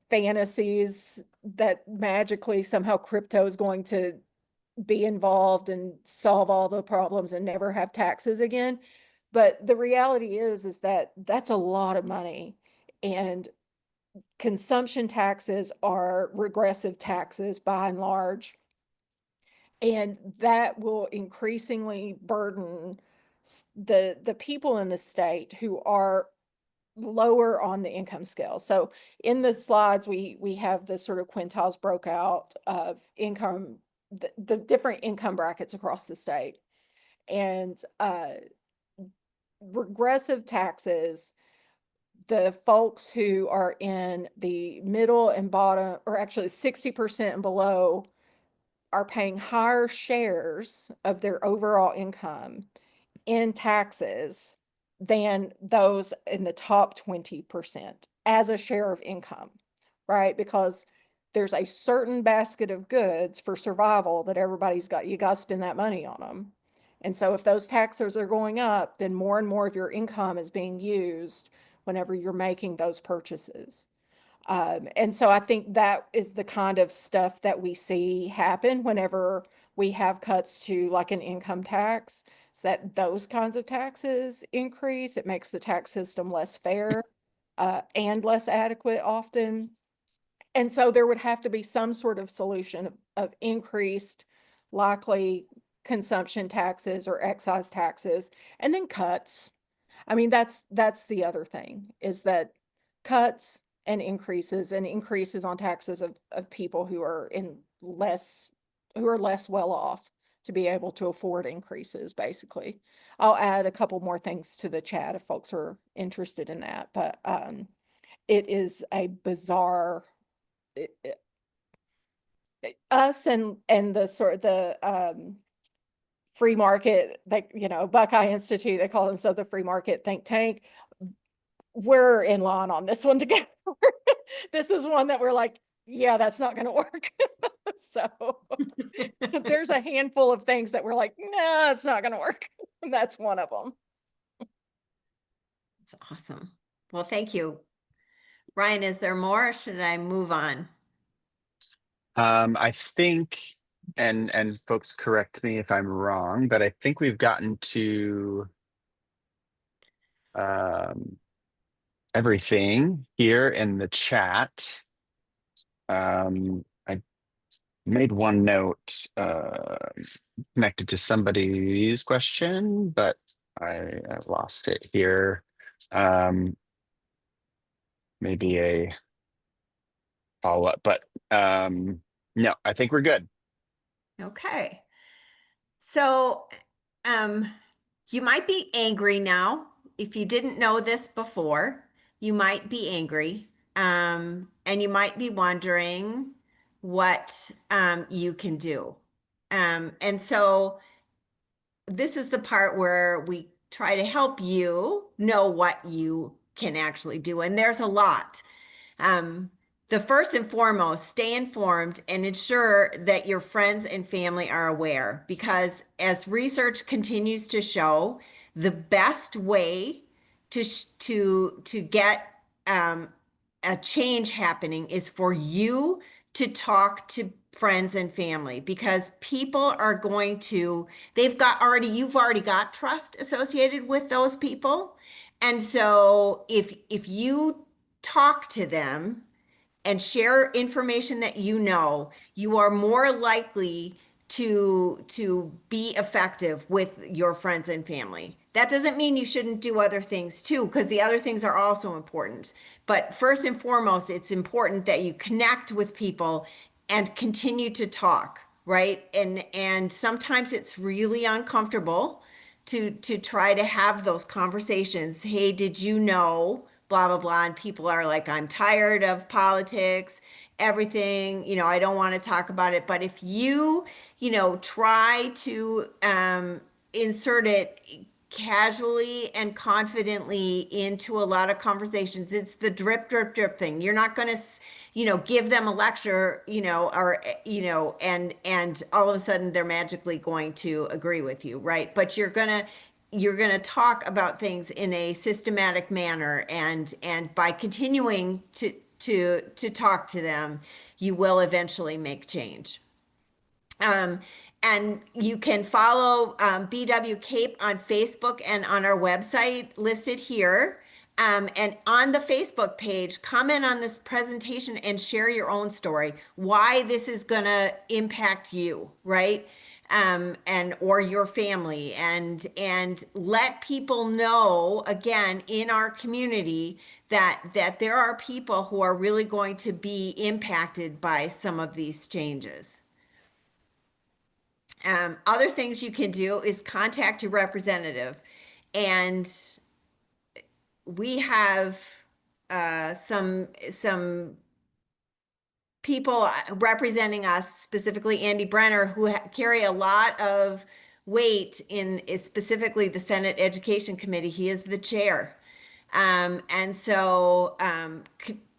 fantasies that magically somehow crypto is going to be involved and solve all the problems and never have taxes again. But the reality is that that's a lot of money. And consumption taxes are regressive taxes by and large. And that will increasingly burden the people in the state who are lower on the income scale. So in the slides, we have the sort of quintiles broke out of income, the different income brackets across the state. And regressive taxes, the folks who are in the middle and bottom, or actually 60% and below, are paying higher shares of their overall income in taxes than those in the top 20% as a share of income, right? Because there's a certain basket of goods for survival that everybody's got, you got to spend that money on them. And so if those taxes are going up, then more and more of your income is being used whenever you're making those purchases. And so I think that is the kind of stuff that we see happen whenever we have cuts to like an income tax, so that those kinds of taxes increase. It makes the tax system less fair and less adequate often. And so there would have to be some sort of solution of increased, likely consumption taxes or excise taxes, and then cuts. I mean, that's the other thing, is that cuts and increases on taxes of people who are less well off to be able to afford increases, basically. I'll add a couple more things to the chat if folks are interested in that, but it is a bizarre us and the sort of the free market, like, Buckeye Institute, they call themselves the free market think tank. We're in line on this one together. This is one that we're like, yeah, that's not going to work. So there's a handful of things that we're like, no, it's not going to work. And that's one of them. That's awesome. Well, thank you. Ryan, is there more or should I move on? I think, and folks correct me if I'm wrong, but I think we've gotten to everything here in the chat. I made one note connected to somebody's question, but I lost it here. Maybe a follow-up, but no, I think we're good. Okay. So you might be angry now. If you didn't know this before, you might be angry. And you might be wondering what you can do. And so this is the part where we try to help you know what you can actually do. And there's a lot. The first and foremost, stay informed and ensure that your friends and family are aware, because as research continues to show, the best way to get a change happening is for you to talk to friends and family, because people are going to, you've already got trust associated with those people. And so if you talk to them and share information that you know, you are more likely to be effective with your friends and family. That doesn't mean you shouldn't do other things too, because the other things are also important. But first and foremost, it's important that you connect with people and continue to talk, right? And sometimes it's really uncomfortable to try to have those conversations. Hey, did you know blah blah blah? And people are like, I'm tired of politics, everything, I don't want to talk about it. But if you, try to insert it casually and confidently into a lot of conversations, it's the drip drip drip thing. You're not going to give them a lecture, or and all of a sudden they're magically going to agree with you, right? But you're going to talk about things in a systematic manner, and by continuing to talk to them, you will eventually make change. And you can follow BW Cape on Facebook and on our website listed here. And on the Facebook page, comment on this presentation and share your own story, why this is going to impact you, right? And or your family, and let people know, again, in our community, that there are people who are really going to be impacted by some of these changes. Other things you can do is contact your representative. And we have some people representing us, specifically Andy Brenner, who carry a lot of weight in specifically the Senate Education Committee. He is the chair. And so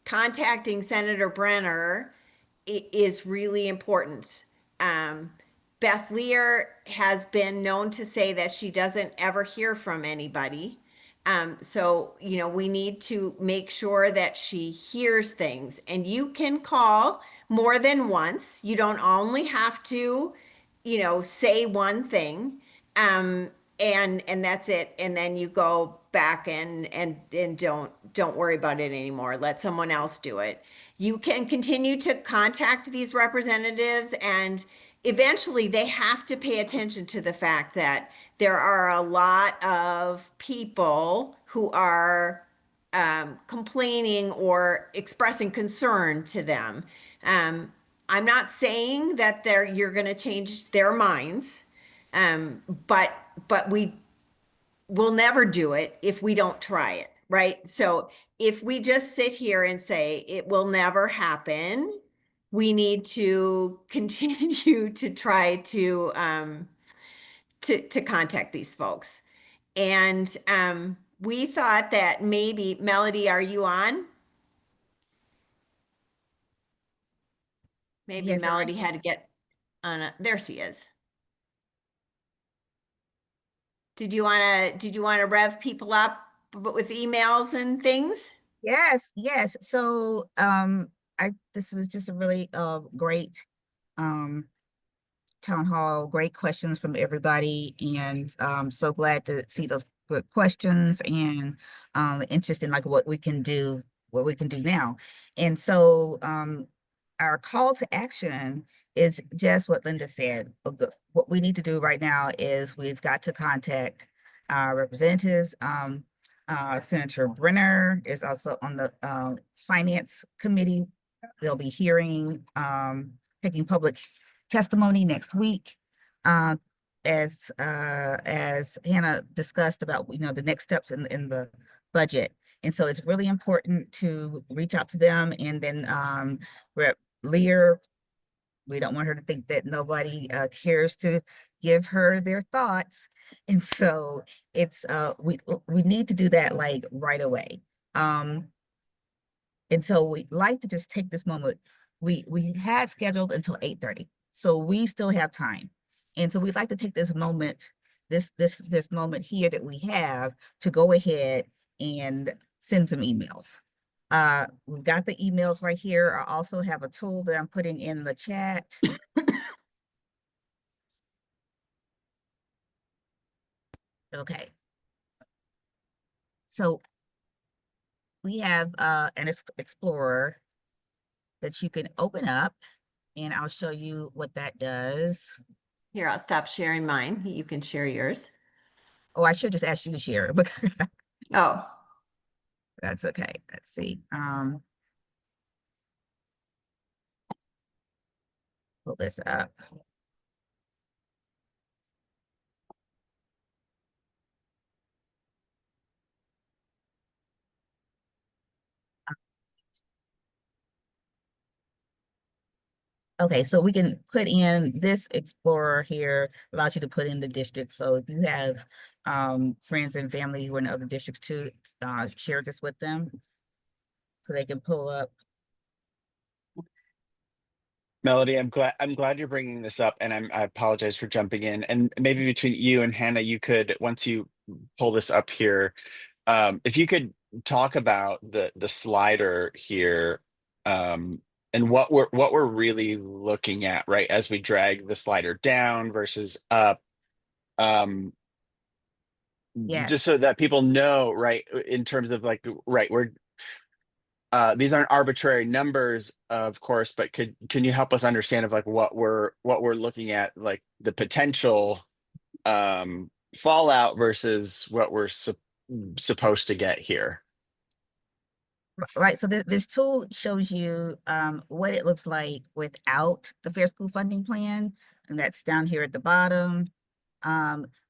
contacting Senator Brenner is really important. Beth Lear has been known to say that she doesn't ever hear from anybody. So, we need to make sure that she hears things. And you can call more than once. You don't only have to, say one thing. And that's it. And then you go back and don't worry about it anymore. Let someone else do it. You can continue to contact these representatives, and eventually they have to pay attention to the fact that there are a lot of people who are complaining or expressing concern to them. I'm not saying that you're going to change their minds, but we will never do it if we don't try it, right? So if we just sit here and say it will never happen, we need to continue to try to contact these folks. And we thought that maybe, Melody, are you on? Maybe Yes, Melody had to get on. There she is. Did you want to rev people up with emails and things? yes. So this was just a really great um town hall, great questions from everybody, and so glad to see those good questions and interest in like what we can do now. And so our call to action is just what Linda said. What we need to do right now is we've got to contact our representatives. Senator Brenner is also on the Finance Committee. They'll be taking public testimony next week. As Hannah discussed about, the next steps in the budget. And so it's really important to reach out to them. And then Rep. Lear, we don't want her to think that nobody cares to give her their thoughts. And so it's we need to do that like right away. And so we'd like to just take this moment. We had scheduled until 8:30, so we still have time. And so we'd like to take this moment, this moment here that we have, to go ahead and send some emails. We've got the emails right here. I also have a tool that I'm putting in the chat. Okay. So we have an Explorer that you can open up, and I'll show you what that does. Here, I'll stop sharing mine. You can share yours. Oh, I should just ask you to share, but Oh, that's okay. Let's see. Pull this up. Okay, so we can put in this Explorer here, allows you to put in the district. So if you have friends and family who are in other districts too, share this with them so they can pull up. Melody, I'm glad you're bringing this up, and I apologize for jumping in. And maybe between you and Hannah, you could, once you pull this up here, if you could talk about the slider here, and what we're really looking at, right, as we drag the slider down versus up, um, just Yes. so that people know, right, in terms of like, right, we're these aren't arbitrary numbers, of course, but can you help us understand of like what we're looking at, like the potential fallout versus what we're supposed to get here? Right, so this tool shows you what it looks like without the Fair School Funding Plan, and that's down here at the bottom.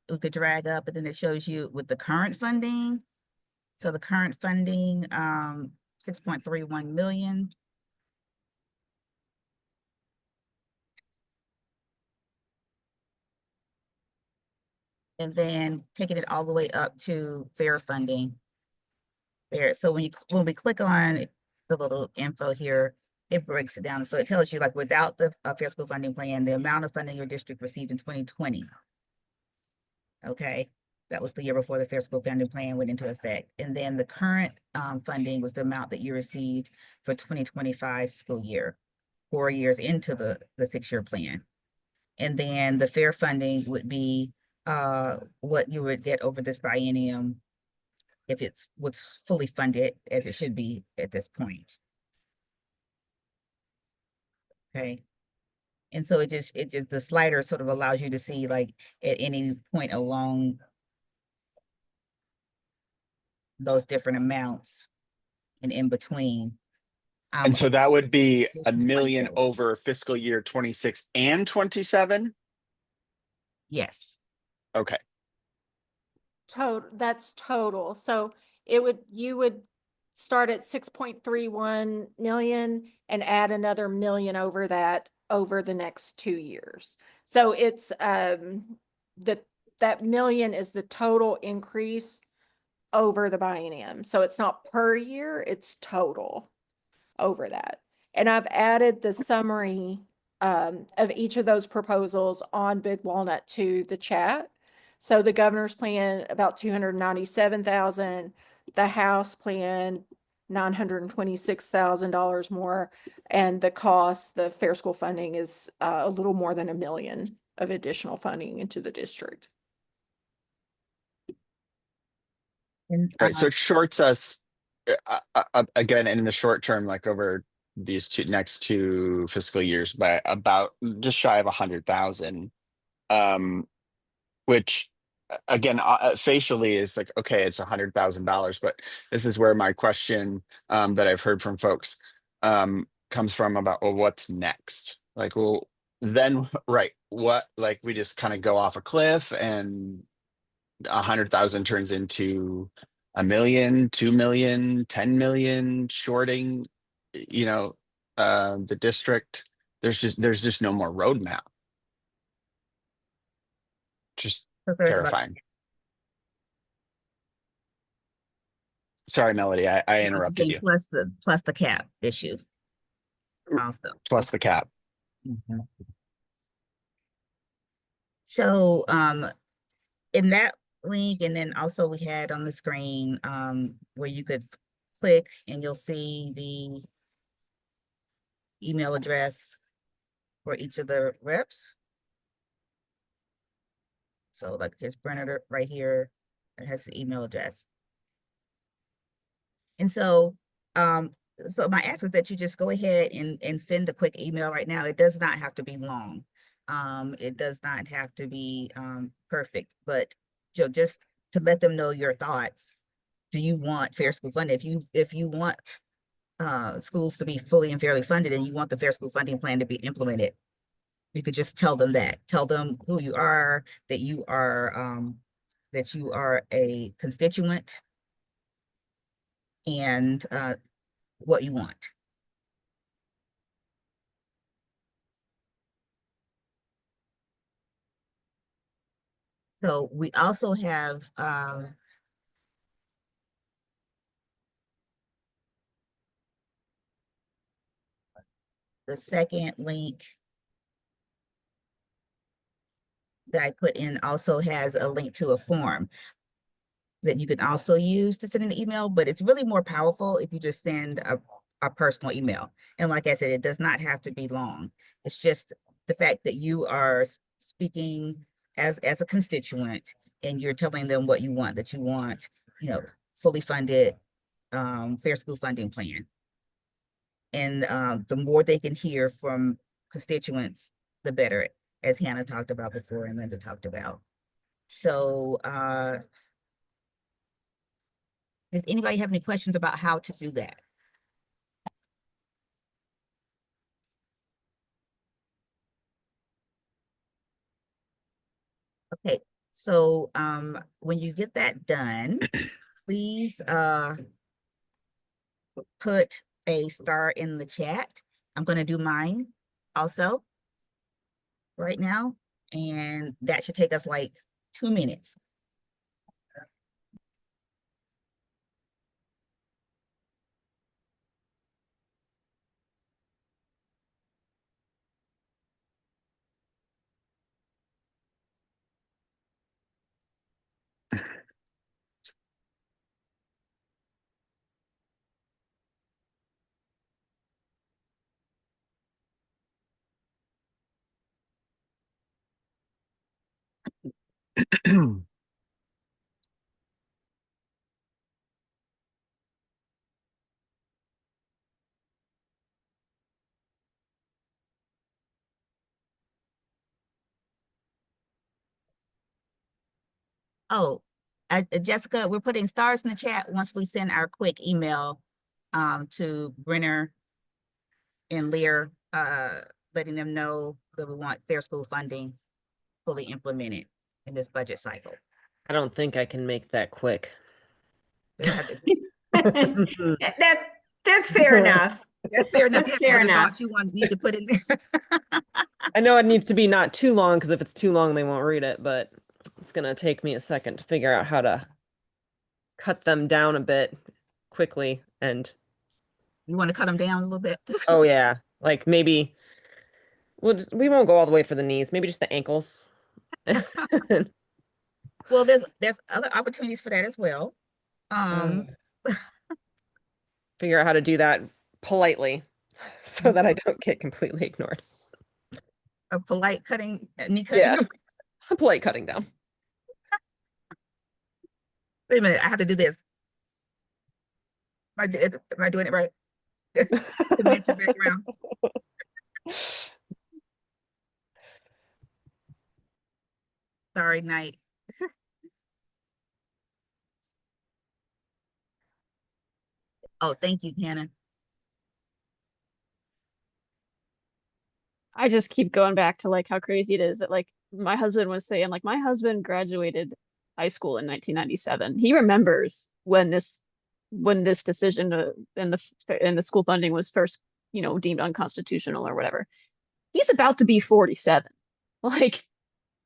We could drag up, and then it shows you with the current funding. So the current funding, 6.31 million. And then taking it all the way up to fair funding there. So when we click on the little info here, it breaks it down. So it tells you like without the Fair School Funding Plan, the amount of funding your district received in 2020. Okay, that was the year before the Fair School Funding Plan went into effect. And then the current funding was the amount that you received for 2025 school year, 4 years into the 6-year plan. And then the fair funding would be what you would get over this biennium if it's what's fully funded as it should be at this point. Okay. And so it just the slider sort of allows you to see like at any point along those different amounts and in between. And so that would be a million Funded. over fiscal year 26 and 27. Yes. Okay. That's total. So you would start at 6.31 million and add another million over that over the next 2 years. So it's that million is the total increase over the biennium. So it's not per year, it's total over that. And I've added the summary of each of those proposals on Big Walnut to the chat. So the governor's plan, about 297,000, the House plan, $926,000 more, and the cost, the fair school funding is a little more than $1 million of additional funding into the district. And Right. So it shorts us again in the short term, like over these next two fiscal years by about just shy of 100,000, which again, facially is like, okay, it's $100,000, but this is where my question that I've heard from folks comes from about, well, what's next? Like, well, then, right, what, like we just kind of go off a cliff and 100,000 turns into 1 million, 2 million, 10 million, shorting, the district. There's just no more roadmap. Just so there's about terrifying. Sorry, Melody, I interrupted you. plus the cap issue also. Plus the cap. Mhm. So in that link, and then also we had on the screen where you could click and you'll see the email address for each of the reps. So like here's Brenner right here, it has the email address. And so, so my ask is that you just go ahead and send a quick email right now. It does not have to be long. It does not have to be perfect, but just to let them know your thoughts. Do you want fair school funding? If you want schools to be fully and fairly funded and you want the fair school funding plan to be implemented, you could just tell them that. Tell them who you are, that you are a constituent, and what you want. So we also have the second link that I put in also has a link to a form that you can also use to send an email, but it's really more powerful if you just send a personal email. And like I said, it does not have to be long. It's just the fact that you are speaking as a constituent and you're telling them what you want, that you want, you know, fully funded fair school funding plan. And the more they can hear from constituents, the better, as Hannah talked about before and Linda talked about. So does anybody have any questions about how to do that? Okay, so when you get that done, please put a star in the chat. I'm going to do mine also right now, and that should take us like 2 minutes. Oh, Jessica, we're putting stars in the chat once we send our quick email to Brenner and Lear, letting them know that we want fair school funding fully implemented in this budget cycle. I don't think I can make that quick. They don't have to. That's fair enough. That's fair enough. That's Yes, fair other enough. thoughts you need to put in there. I know it needs to be not too long, because if it's too long, they won't read it, but it's going to take me a second to figure out how to cut them down a bit quickly. And You want to cut them down a little bit? oh yeah, like maybe we won't go all the way for the knees, maybe just the ankles. Well, there's other opportunities for that as well. Figure out how to do that politely so that I don't get completely ignored. A polite cutting, knee cutting. Yeah, a polite cutting down. Wait a minute, I have to do this. Am I doing it right? To match the background. Sorry, night. Oh, thank you, Hannah. I just keep going back to like how crazy it is that like my husband was saying, like my husband graduated high school in 1997. He remembers when this decision in the school funding was first, deemed unconstitutional or whatever. He's about to be 47. Like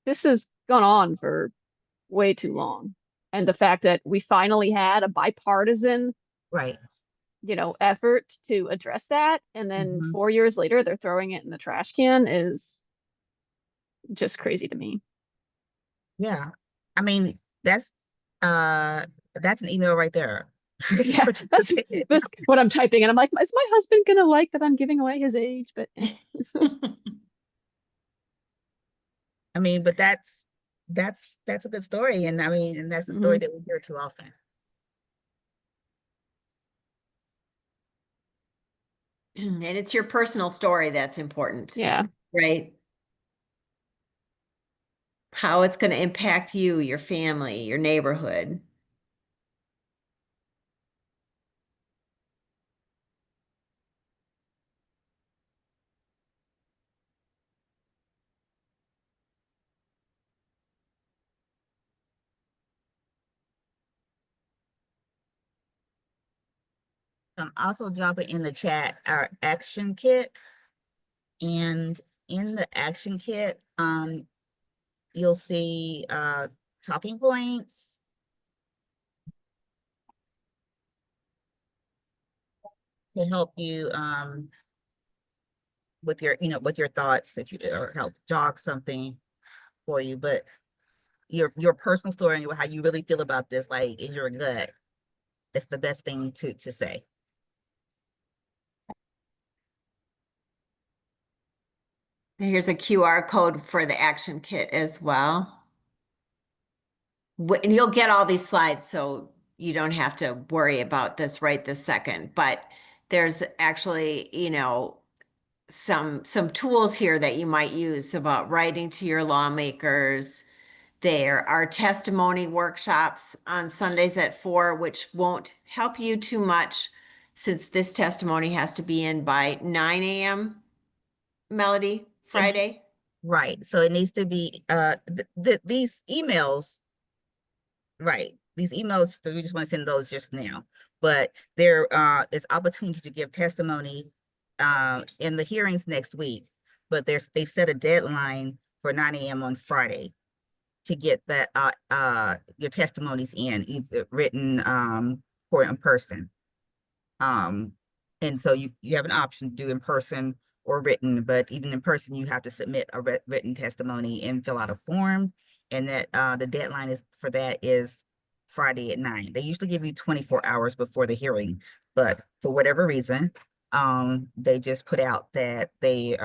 this has gone on for way too long. And the fact that we finally had a bipartisan Right. effort to address that, and then 4 years later they're throwing it in the trash can is just crazy to me. Yeah. I mean, that's an email right there. Yeah, that's what I'm typing, and I'm like, is my husband gonna like that I'm giving away his age? But I mean, but that's a good story, and I mean, and that's a story Mhm. that we hear too often. And it's your personal story that's important, Yeah. right? How it's going to impact you, your family, your neighborhood. I'm also dropping in the chat our action kit, and in the action kit, you'll see talking points, to help you with your, with your thoughts, if you, or help jog something for you. But your personal story and how you really feel about this, like in your gut, it's the best thing to say. Here's a QR code for the action kit as well. And you'll get all these slides, so you don't have to worry about this right this second. But there's actually, some tools here that you might use about writing to your lawmakers. There are testimony workshops on Sundays at 4, which won't help you too much since this testimony has to be in by 9 a.m. Melody, Friday. Right. So it needs to be these emails, right. These emails, we just want to send those just now. But there is opportunity to give testimony in the hearings next week. But they've set a deadline for 9 a.m. on Friday to get that your testimonies in, either written or in person. Um, and so you have an option to do in person or written, but even in person, you have to submit a written testimony and fill out a form. And that the deadline is for that is Friday at 9. They usually give you 24 hours before the hearing, but for whatever reason, they just put out that the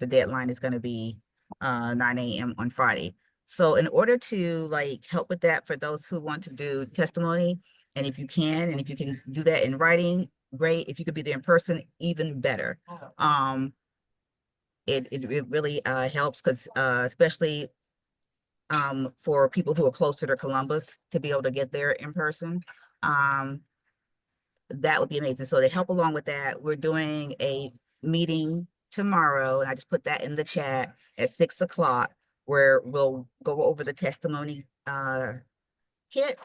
deadline is going to be 9 a.m. on Friday. So in order to like help with that for those who want to do testimony, and if you can, and if you can do that in writing, great. If you could be there in person, even better. It really helps because especially for people who are closer to Columbus to be able to get there in person. Um, that would be amazing. So to help along with that, we're doing a meeting tomorrow, and I just put that in the chat at 6 o'clock, where we'll go over the testimony kit,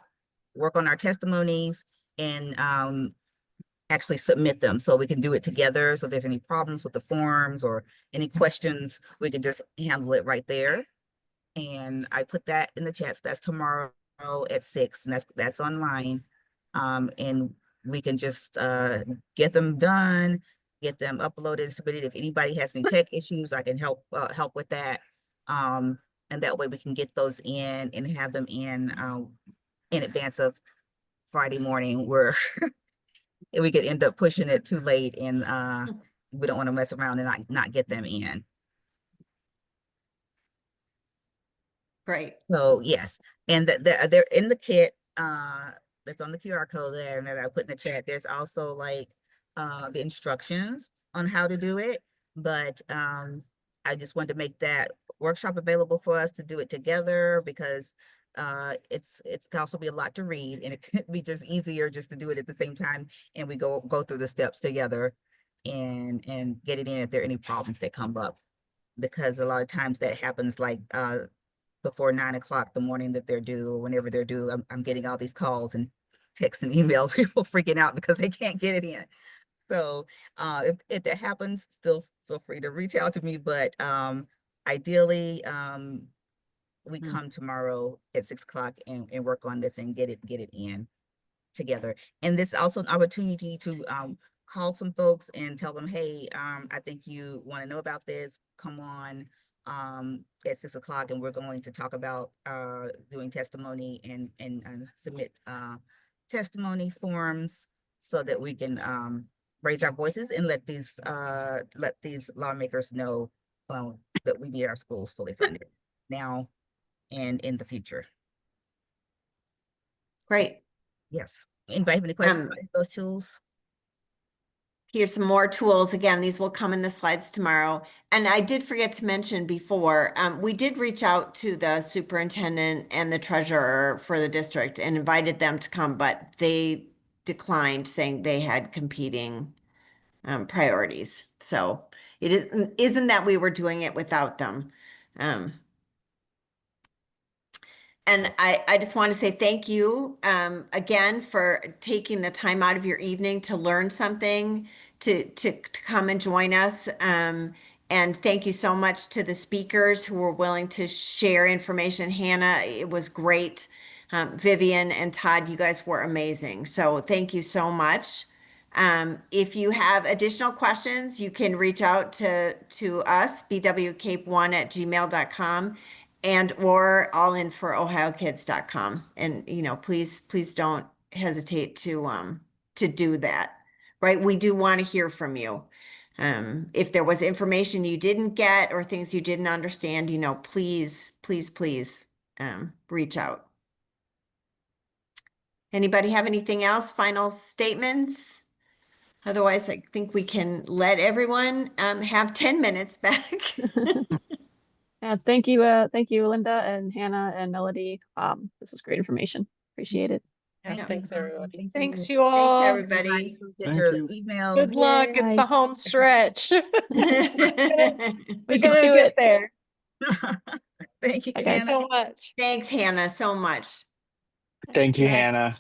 work on our testimonies, and actually submit them so we can do it together. So if there's any problems with the forms or any questions, we can just handle it right there. And I put that in the chat. So that's tomorrow at 6, and that's online. And we can just get them done, get them uploaded and submitted. If anybody has any tech issues, I can help with that. And that way we can get those in and have them in advance of Friday morning, where we could end up pushing it too late, and we don't want to mess around and not get them in. Right. So yes, and they're in the kit that's on the QR code there, and that I put in the chat. There's also like the instructions on how to do it, but I just wanted to make that workshop available for us to do it together, because it can also be a lot to read, and it could be just easier just to do it at the same time, and we go through the steps together and get it in if there are any problems that come up, because a lot of times that happens like before 9 o'clock the morning that they're due, or whenever they're due. I'm getting all these calls and texts and emails, people freaking out because they can't get it in. So if that happens, feel free to reach out to me. But ideally, we come tomorrow at 6 o'clock and work on this and get it in together. And this is also an opportunity to call some folks and tell them, hey, I think you want to know about this. Come on at 6 o'clock, and we're going to talk about doing testimony and submit testimony forums so that we can raise our voices and let these lawmakers know that we need our schools fully funded now and in the future. Great. Yes. Anybody have any questions about those tools? Here's some more tools. Again, these will come in the slides tomorrow. And I did forget to mention before, we did reach out to the superintendent and the treasurer for the district and invited them to come, but they declined, saying they had competing priorities. So it isn't that we were doing it without them. And I just want to say thank you again for taking the time out of your evening to learn something, to come and join us. And thank you so much to the speakers who were willing to share information. Hannah, it was great. Vivian and Todd, you guys were amazing. So thank you so much. If you have additional questions, you can reach out to us, bwcape1@gmail.com. and or allinforohiokids.com. And please don't hesitate to do that. Right? We do want to hear from you. If there was information you didn't get or things you didn't understand, please reach out. Anybody have anything else? Final statements? Otherwise, I think we can let everyone have 10 minutes back. Yeah, thank you, Linda and Hannah and Melody. This was great information. Appreciate it. Yeah. Thanks, everybody. Thanks, you all. Thanks, everybody. Who did Thank your you. emails? Good luck. It's Bye. the home stretch. We We're can gonna do get it. there. Thank you, Bye, guys. Hannah. So much. Thanks, Hannah, so much. Thank you, Bye. Hannah.